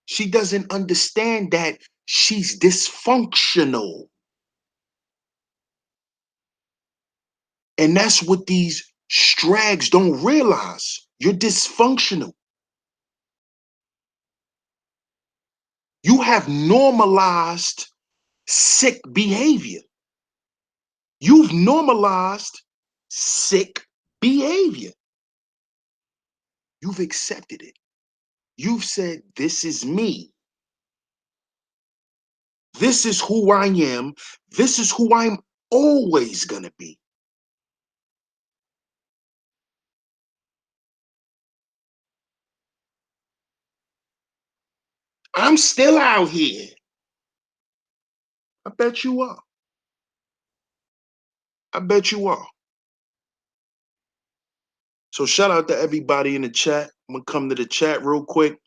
She doesn't understand that she's dysfunctional. And that's what these strags don't realize. You're dysfunctional. You have normalized sick behavior. You've normalized sick behavior. You've accepted it. You've said, this is me. This is who I am. This is who I'm always gonna be. I'm still out here. I bet you are. I bet you are. So shout out to everybody in the chat. I'm gonna come to the chat real quick.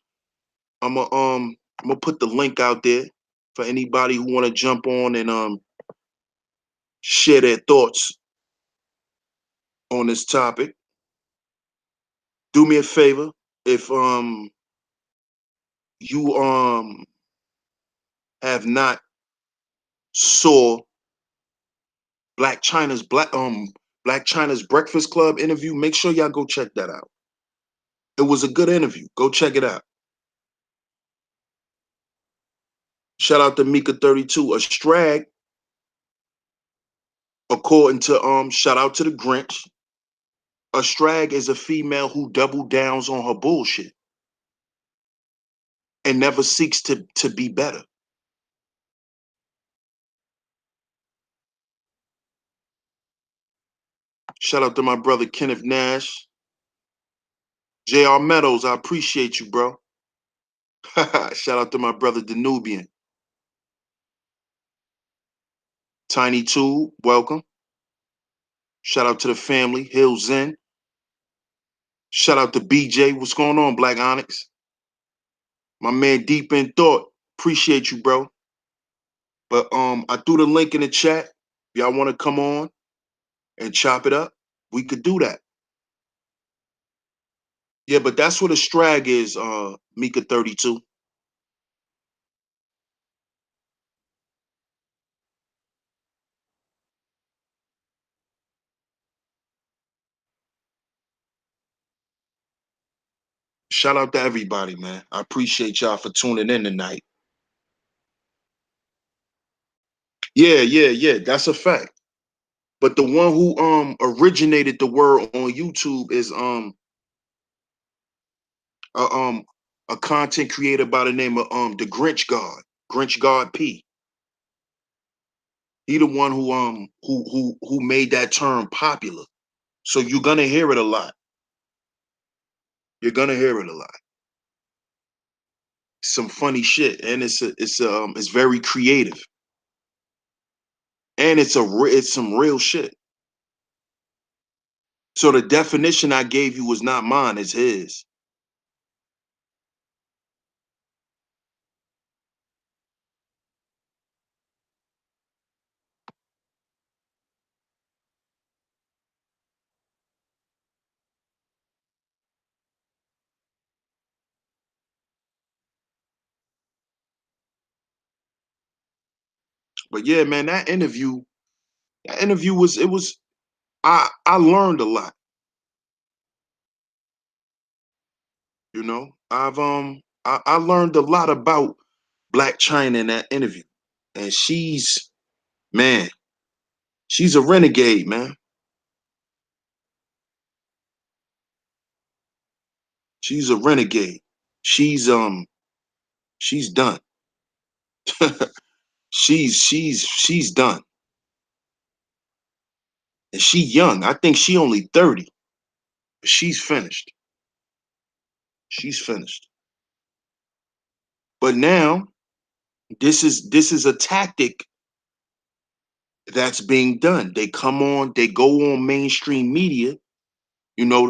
I'm gonna put the link out there for anybody who wanna jump on and share their thoughts on this topic. Do me a favor, if you have not saw Black China's Breakfast Club interview, make sure y'all go check that out. It was a good interview. Go check it out. Shout out to Mika 32. A Stragg, according to shout out to the Grinch. A Stragg is a female who double downs on her bullshit and never seeks to be better. Shout out to my brother Kenneth Nash. JR Meadows, I appreciate you, bro. Shout out to my brother Danubian. Tiny Tool, welcome. Shout out to the family, Hill Zen. Shout out to BJ. What's going on, Black Onyx? My man Deep in Thought. Appreciate you, bro. But I threw the link in the chat. If y'all want to come on and chop it up, we could do that. Yeah, but that's what a Stragg is, Mika 32. Shout out to everybody, man. I appreciate y'all for tuning in tonight. Yeah. That's a fact. But the one who originated the word on YouTube is a, um a content creator by the name of the Grinch God P. He the one who made that term popular. So you're gonna hear it a lot. You're gonna hear it a lot. Some funny shit, and it's very creative, and it's some real shit. So the definition I gave you was not mine; it's his. But yeah, man, that interview was it was I learned a lot. You know, I learned a lot about Black China in that interview, and man, she's a renegade, man. She's a renegade. She's done. she's done, and she young. I think she only 30, but she's finished. She's finished. But now this is a tactic that's being done. They go on mainstream media,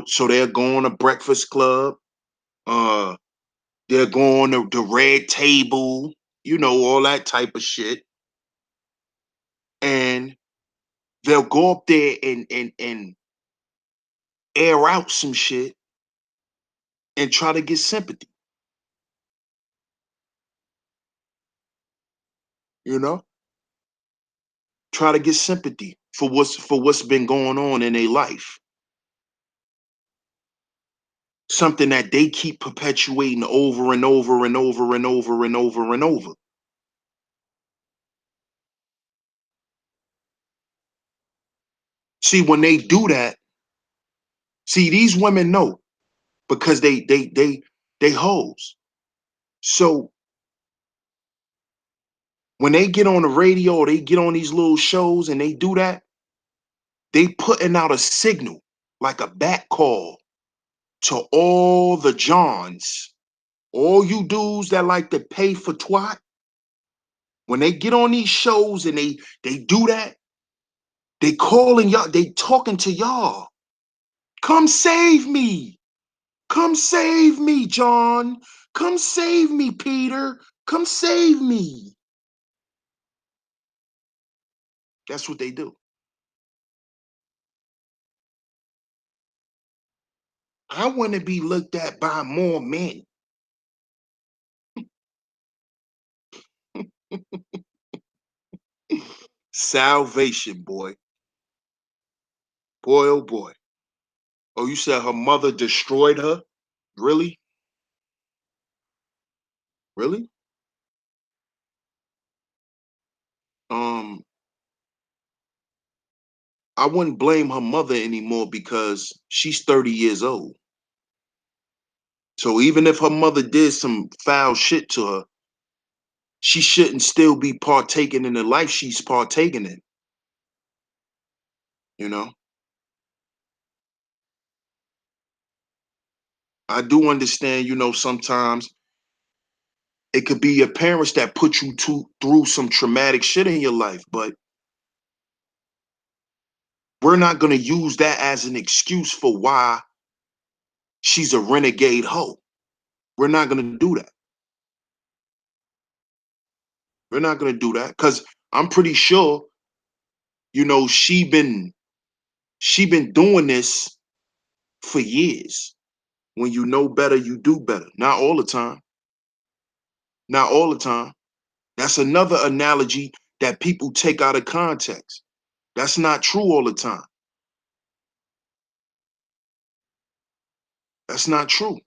so they're going to Breakfast Club, uh, they're going to the Red Table, all that type of shit, and they'll go up there and air out some shit and try to get sympathy, you know, try to get sympathy for what's been going on in their life. Something that they keep perpetuating over and over and over and over and over and over. See, when they do that, see, these women know because they hoes. So when they get on the radio or they get on these little shows and they do that, they putting out a signal like a back call to all the Johns, all you dudes that like to pay for twat. When they get on these shows and they do that, they calling y'all, they talking to y'all. Come save me. Come save me, John. Come save me, Peter. Come save me. That's what they do. I want to be looked at by more men. Salvation, boy. Boy, oh boy. Oh, you said her mother destroyed her? Really? Really? Um, I wouldn't blame her mother anymore because she's 30 years old. So even if her mother did some foul shit to her, she shouldn't still be partaking in the life she's partaking in, you know? I do understand, sometimes it could be your parents that put you through some traumatic shit in your life, but we're not going to use that as an excuse for why she's a renegade hoe. We're not going to do that. We're not going to do that because I'm pretty sure, she been doing this for years. When you know better, you do better. Not all the time. Not all the time. That's another analogy that people take out of context. That's not true all the time. That's not true.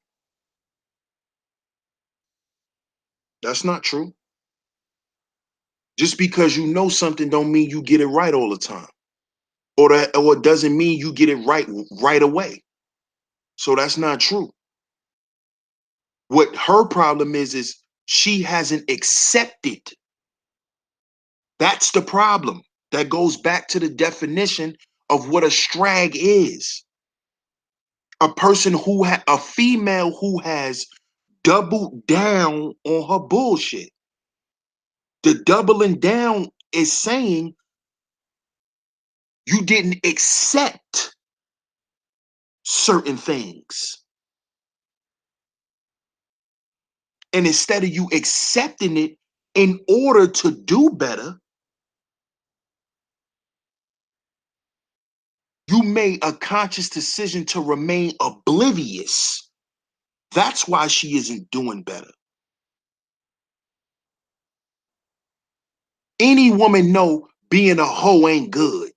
That's not true. Just because you know something don't mean you get it right all the time. Or it doesn't mean you get it right away. So that's not true. What her problem is she hasn't accepted. That's the problem. That goes back to the definition of what a strag is. A person a female who has doubled down on her bullshit. The doubling down is saying you didn't accept certain things. And instead of you accepting it in order to do better, you made a conscious decision to remain oblivious. That's why she isn't doing better. Any woman know being a hoe ain't good.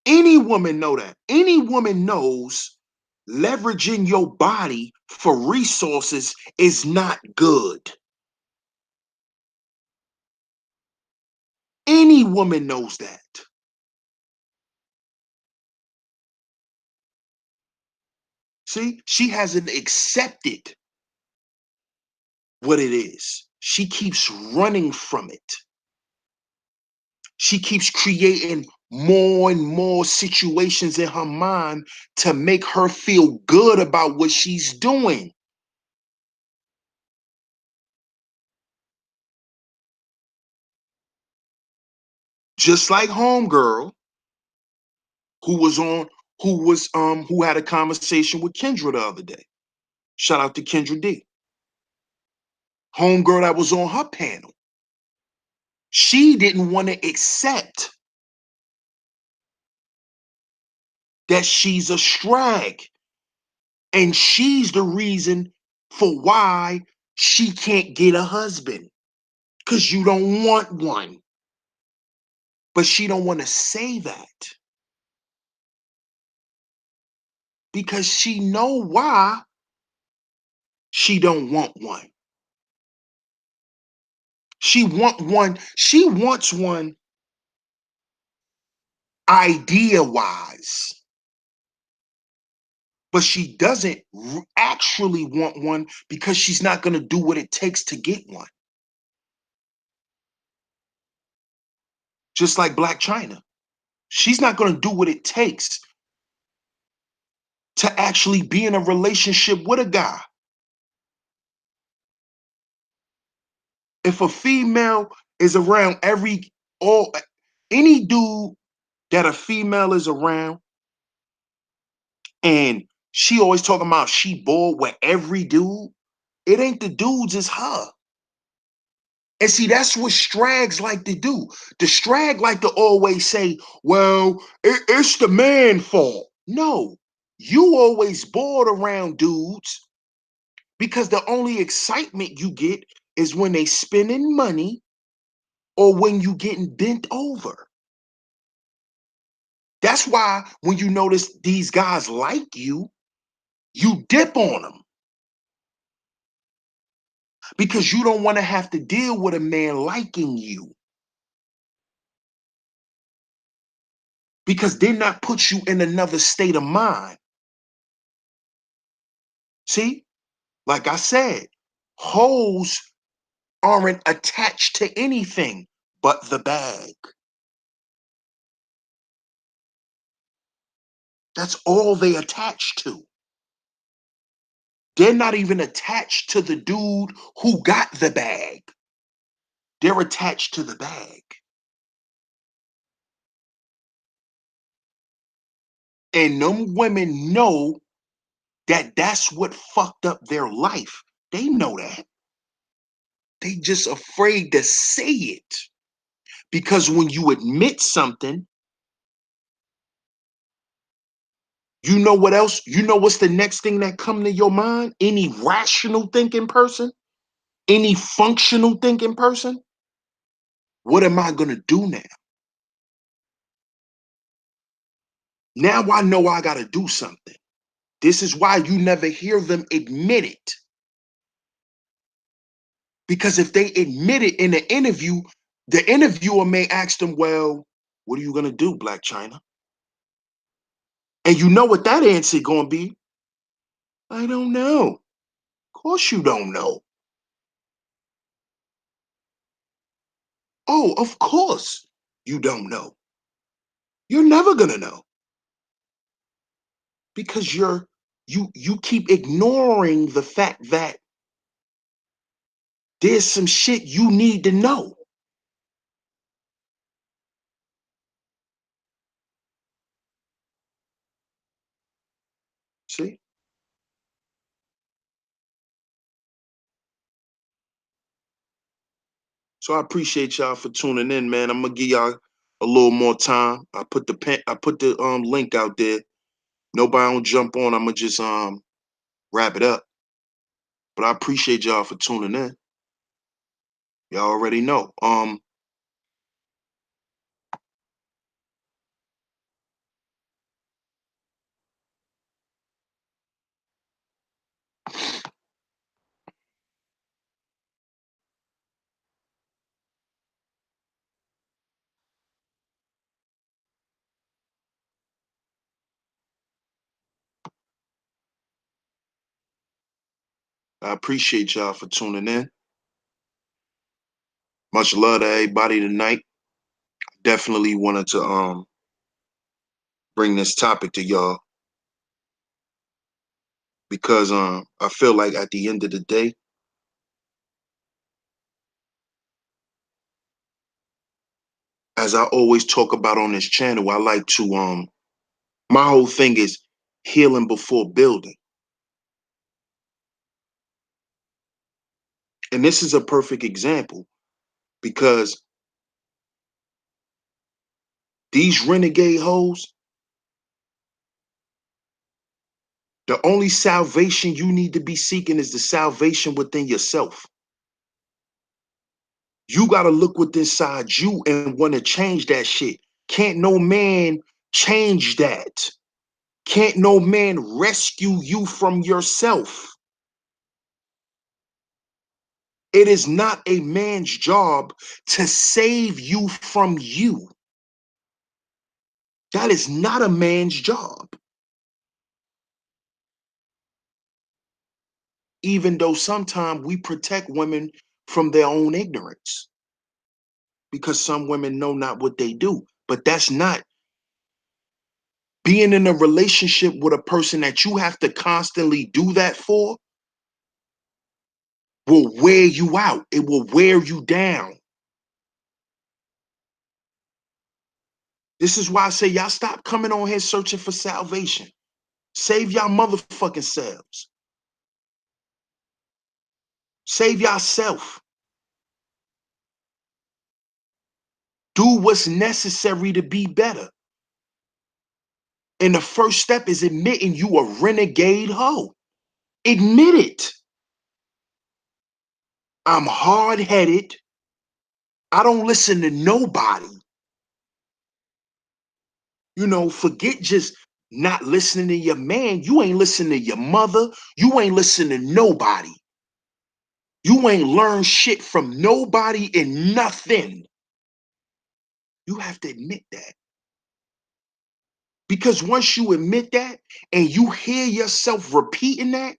Any woman know that. Any woman knows leveraging your body for resources is not good. Any woman knows that. See, she hasn't accepted what it is. She keeps running from it. She keeps creating more and more situations in her mind to make her feel good about what she's doing. Just like homegirl who had a conversation with Kendra the other day. Shout out to Kendra D. Homegirl that was on her panel. She didn't want to accept that she's a strag. And she's the reason for why she can't get a husband. Because you don't want one. But she don't want to say that. Because she know why she don't want one. She wants one idea-wise. But she doesn't actually want one because she's not going to do what it takes to get one. Just like Black China. She's not going to do what it takes to actually be in a relationship with a guy. If a female is around any dude that a female is around, and she always talking about she bored with every dude, it ain't the dudes, it's her. And see, that's what Strags like to do. The Strag like to always say, well, it's the man fault. No, you always bored around dudes because the only excitement you get is when they spending money or when you getting bent over. That's why when you notice these guys like you dip on them because you don't want to have to deal with a man liking you. Because then that puts you in another state of mind. See, like I said, hoes aren't attached to anything but the bag. That's all they attach to. They're not even attached to the dude who got the bag. They're attached to the bag. And them women know that that's what fucked up their life. They know that. They just afraid to say it. Because when you admit something, you know what else? You know what's the next thing that come to your mind? Any rational thinking person? Any functional thinking person? What am I going to do now? Now I know I got to do something. This is why you never hear them admit it. Because if they admit it in an interview, the interviewer may ask them, well, what are you going to do, Black China? And you know what that answer going to be? I don't know. Of course you don't know. Oh, of course you don't know. You're never going to know. Because you keep ignoring the fact that there's some shit you need to know. See? So I appreciate y'all for tuning in, man. I'm gonna give y'all a little more time. I put the link out there. Nobody don't jump on. I'm gonna just wrap it up. But I appreciate y'all for tuning in. Y'all already know. I appreciate y'all for tuning in. Much love to everybody tonight. Definitely wanted to bring this topic to y'all because I feel like at the end of the day, as I always talk about on this channel, I like to my whole thing is healing before building. And this is a perfect example because these renegade hoes, the only salvation you need to be seeking is the salvation within yourself. You got to look within inside you and want to change that shit. Can't no man change that. Can't no man rescue you from yourself. It is not a man's job to save you from you. That is not a man's job. Even though sometimes we protect women from their own ignorance, because some women know not what they do. But that's not being in a relationship with a person that you have to constantly do that for will wear you out. It will wear you down. This is why I say y'all stop coming on here searching for salvation. Save y'all motherfucking selves. Save yourself. Do what's necessary to be better. And the first step is admitting you a renegade hoe. Admit it. I'm hard-headed. I don't listen to nobody. You know, forget just not listening to your man. You ain't listening to your mother. You ain't listening to nobody. You ain't learned shit from nobody and nothing. You have to admit that. Because once you admit that and you hear yourself repeating that,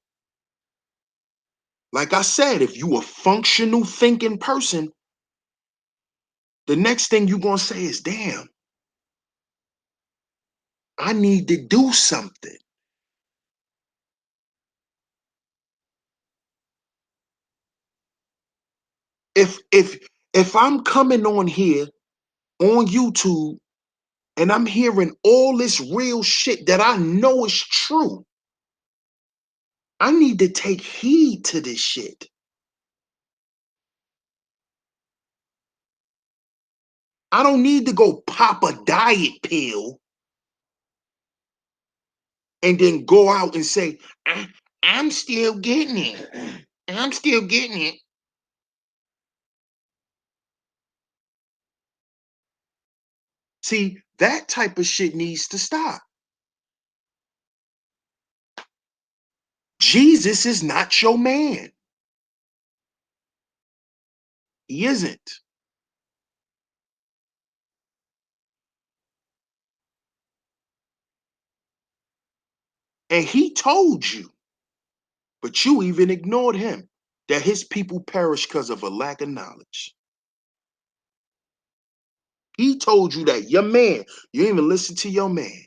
like I said, if you a functional thinking person, the next thing you're going to say is, damn, I need to do something. If I'm coming on here on YouTube and I'm hearing all this real shit that I know is true, I need to take heed to this shit. I don't need to go pop a diet pill and then go out and say, I'm still getting it. I'm still getting it. See, that type of shit needs to stop. Jesus is not your man. He isn't. And he told you, but you even ignored him, that his people perish because of a lack of knowledge. He told you that, your man. You didn't even listen to your man.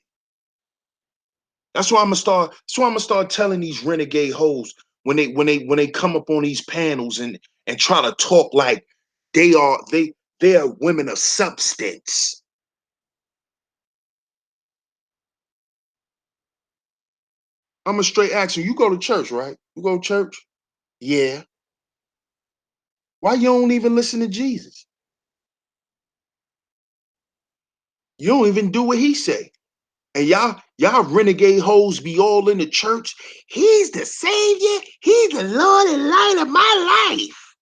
That's why I'm gonna start telling these renegade hoes when they come up on these panels and try to talk like they are women of substance. I'm a straight ask you go to church, right? You go to church? Yeah. Why you don't even listen to Jesus? You don't even do what he say. And y'all renegade hoes be all in the church. He's the savior. He's the Lord and light of my life.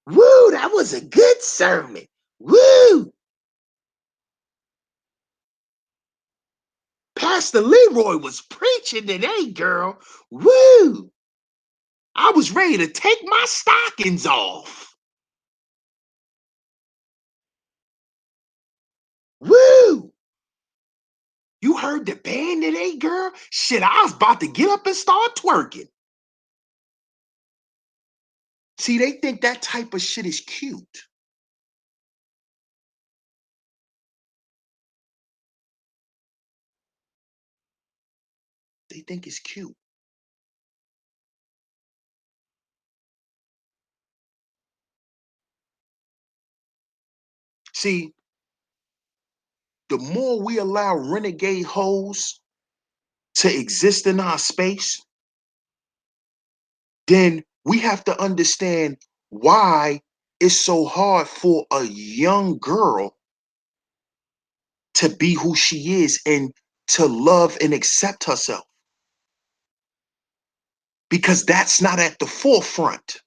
Woo, that was a good sermon. Woo! Pastor Leroy was preaching today, girl. Woo! I was ready to take my stockings off. Woo! You heard the band today, girl? Shit, I was about to get up and start twerking. See, they think that type of shit is cute. They think it's cute. See, the more we allow renegade hoes to exist in our space, then we have to understand why it's so hard for a young girl to be who she is and to love and accept herself. Because that's not at the forefront.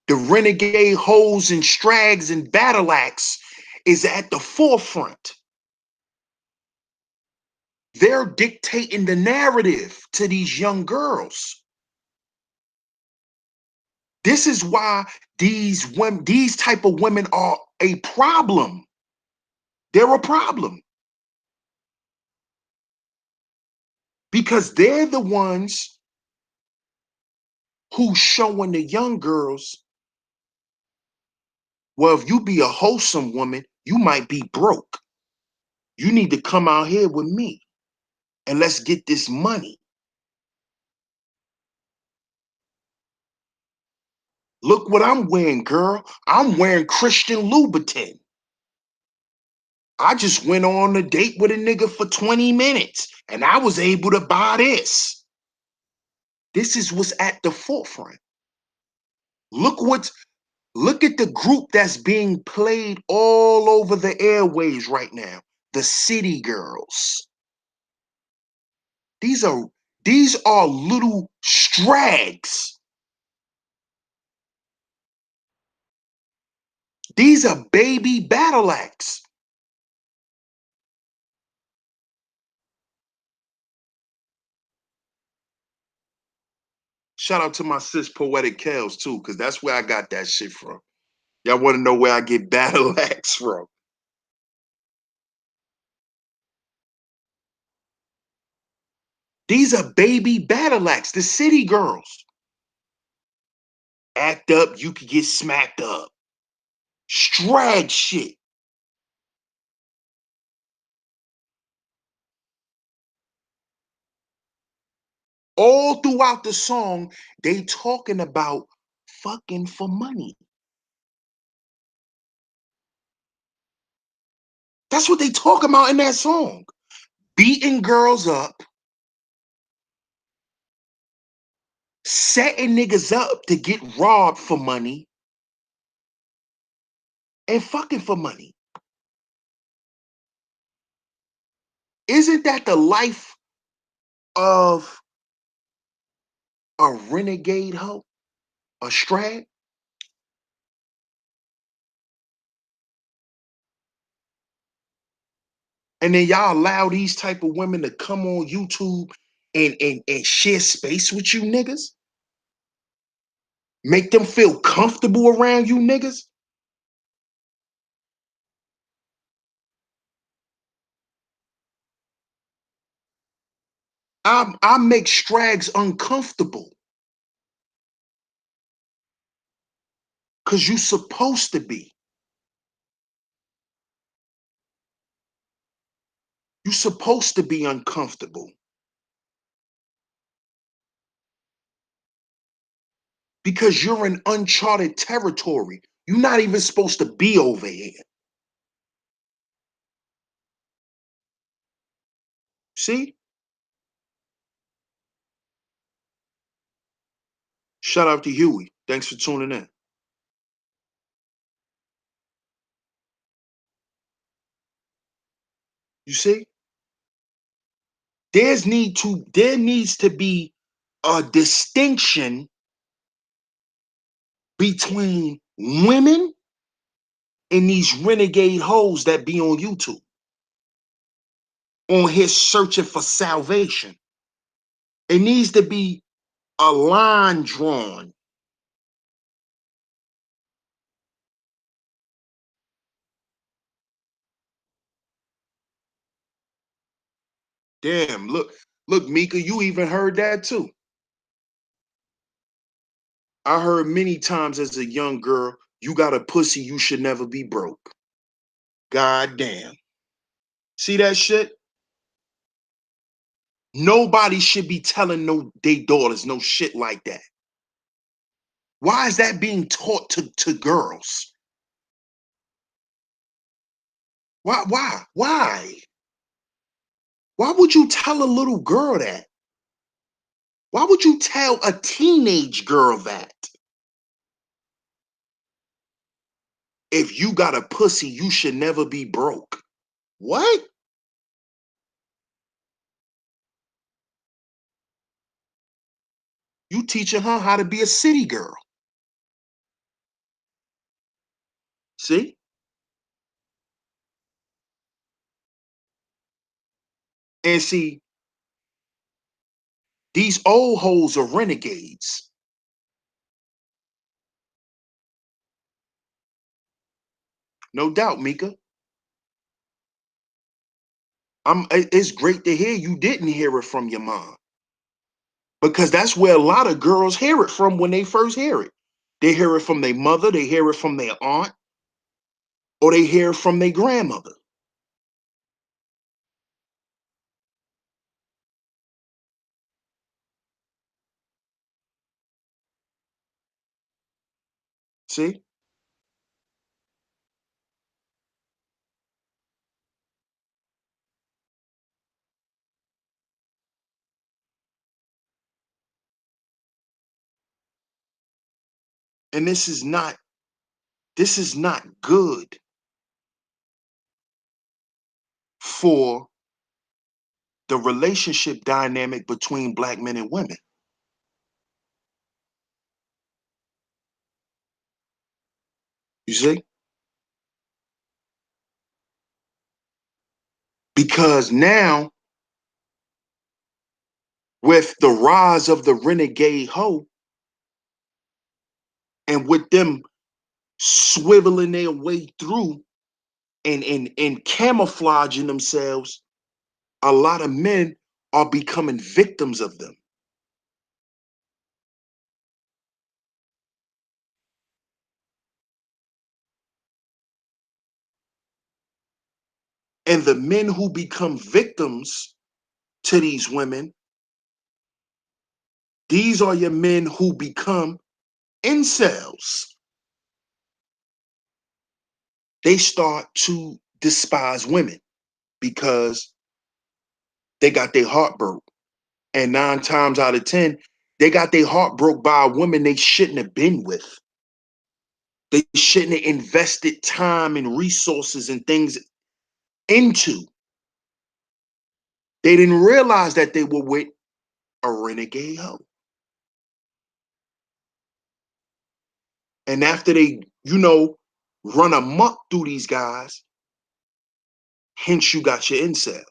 The renegade hoes and strags and battle axe is at the forefront. They're dictating the narrative to these young girls. This is why these type of women are a problem. They're a problem because they're the ones who showing the young girls, well, if you be a wholesome woman, you might be broke. You need to come out here with me and let's get this money. Look what I'm wearing, girl. I'm wearing Christian Louboutin. I just went on a date with a nigga for 20 minutes and I was able to buy this. This is what's at the forefront. Look at the group that's being played all over the airways right now. The City Girls. These are little Straggs. These are baby battle acts. Shout out to my sis Poetic Kales too, because that's where I got that shit from. Y'all want to know where I get battle acts from? These are baby battle acts, the City Girls. Act up, you could get smacked up. Strag shit. All throughout the song, they talking about fucking for money. That's what they talk about in that song. Beating girls up, setting niggas up to get robbed for money, and fucking for money. Isn't that the life of a renegade hoe? A Stragg? And then y'all allow these type of women to come on YouTube and share space with you niggas? Make them feel comfortable around you niggas? I make Strags uncomfortable. Cause you supposed to be. You supposed to be uncomfortable. Because you're in uncharted territory. You're not even supposed to be over here. See? Shout out to Huey. Thanks for tuning in. You see? There needs to be a distinction between women and these renegade hoes that be on YouTube, on his searching for salvation. It needs to be a line drawn. Damn, look, Mika, you even heard that too. I heard many times as a young girl, you got a pussy, you should never be broke. God damn. See that shit? Nobody should be telling no they daughters no shit like that. Why is that being taught to girls? Why? Why would you tell a little girl that? Why would you tell a teenage girl that? If you got a pussy, you should never be broke. What? You teaching her how to be a city girl. See? And see, these old hoes are renegades. No doubt, Mika. It's great to hear you didn't hear it from your mom. Because that's where a lot of girls hear it from when they first hear it. They hear it from their mother, they hear it from their aunt, or they hear it from their grandmother. See? And this is not good for the relationship dynamic between black men and women. You see? Because now, with the rise of the renegade hoe, and with them swiveling their way through and camouflaging themselves, a lot of men are becoming victims of them. And the men who become victims to these women, these are your men who become incels. They start to despise women because they got their heart broke. And 9 times out of 10, they got their heart broke by a woman they shouldn't have been with. They shouldn't have invested time and resources and things into. They didn't realize that they were with a renegade hoe. And after they, run amok through these guys, hence you got your incel.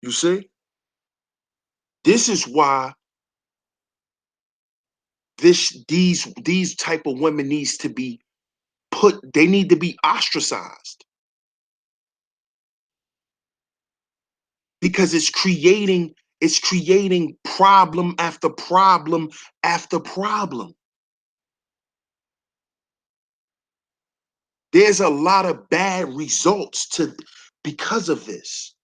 You see? This is why these type of women needs to be they need to be ostracized because it's creating problem after problem after problem. There's a lot of bad results to because of this.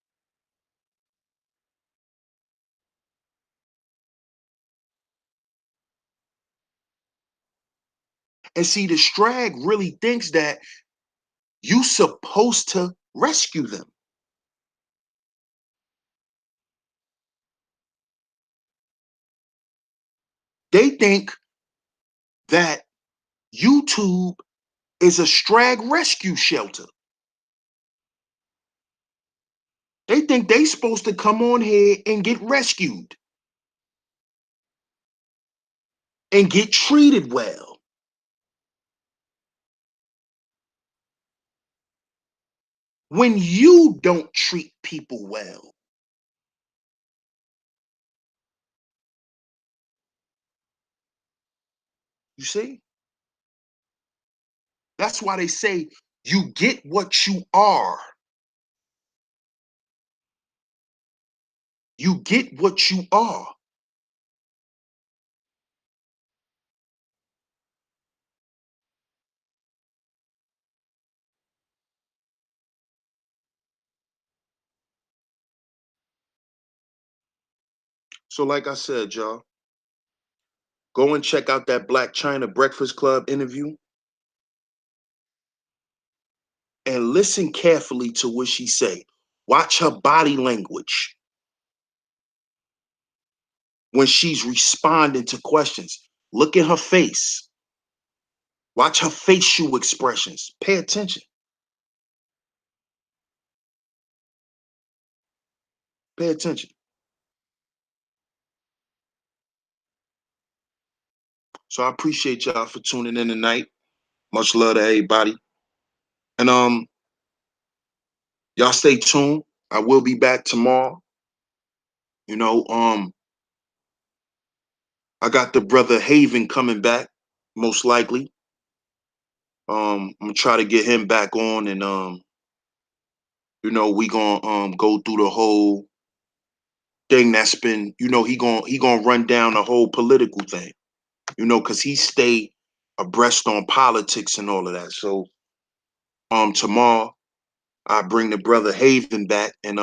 And see, the Stragg really thinks that you supposed to rescue them. They think that YouTube is a Stragg rescue shelter. They think they supposed to come on here and get rescued and get treated well. When you don't treat people well, you see? That's why they say you get what you are. You get what you are. So, like I said, y'all, go and check out that Black China Breakfast Club interview and listen carefully to what she say. Watch her body language when she's responding to questions. Look at her face. Watch her facial expressions. Pay attention. Pay attention. So I appreciate y'all for tuning in tonight. Much love to everybody. And y'all stay tuned. I will be back tomorrow. You know, I got the brother Haven coming back, most likely. I'm gonna try to get him back on, and we gonna go through the whole thing that's been, he gonna run down the whole political thing, because he stay abreast on politics and all of that. So tomorrow I bring the brother Haven back, and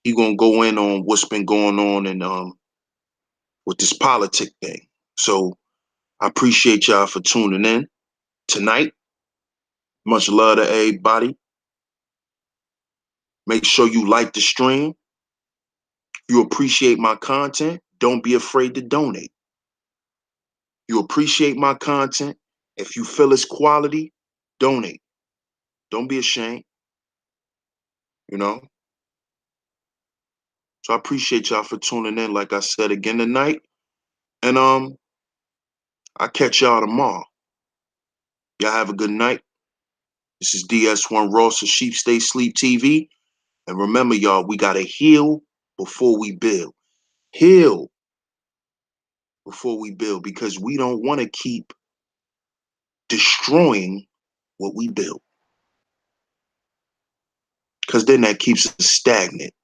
he gonna go in on what's been going on and with this politic thing. So I appreciate y'all for tuning in tonight. Much love to everybody. Make sure you like the stream. You appreciate my content. Don't be afraid to donate. You appreciate my content. If you feel it's quality, donate. Don't be ashamed, you know? So I appreciate y'all for tuning in, like I said again tonight. And I'll catch y'all tomorrow. Y'all have a good night. This is DS1 Ross of Sheep Stay Sleep TV. And remember, y'all, we gotta heal before we build. Heal before we build, because we don't want to keep destroying what we built. Because then that keeps us stagnant.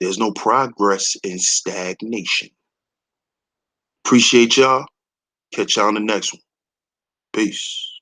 There's no progress in stagnation. Appreciate y'all. Catch y'all on the next one. Peace.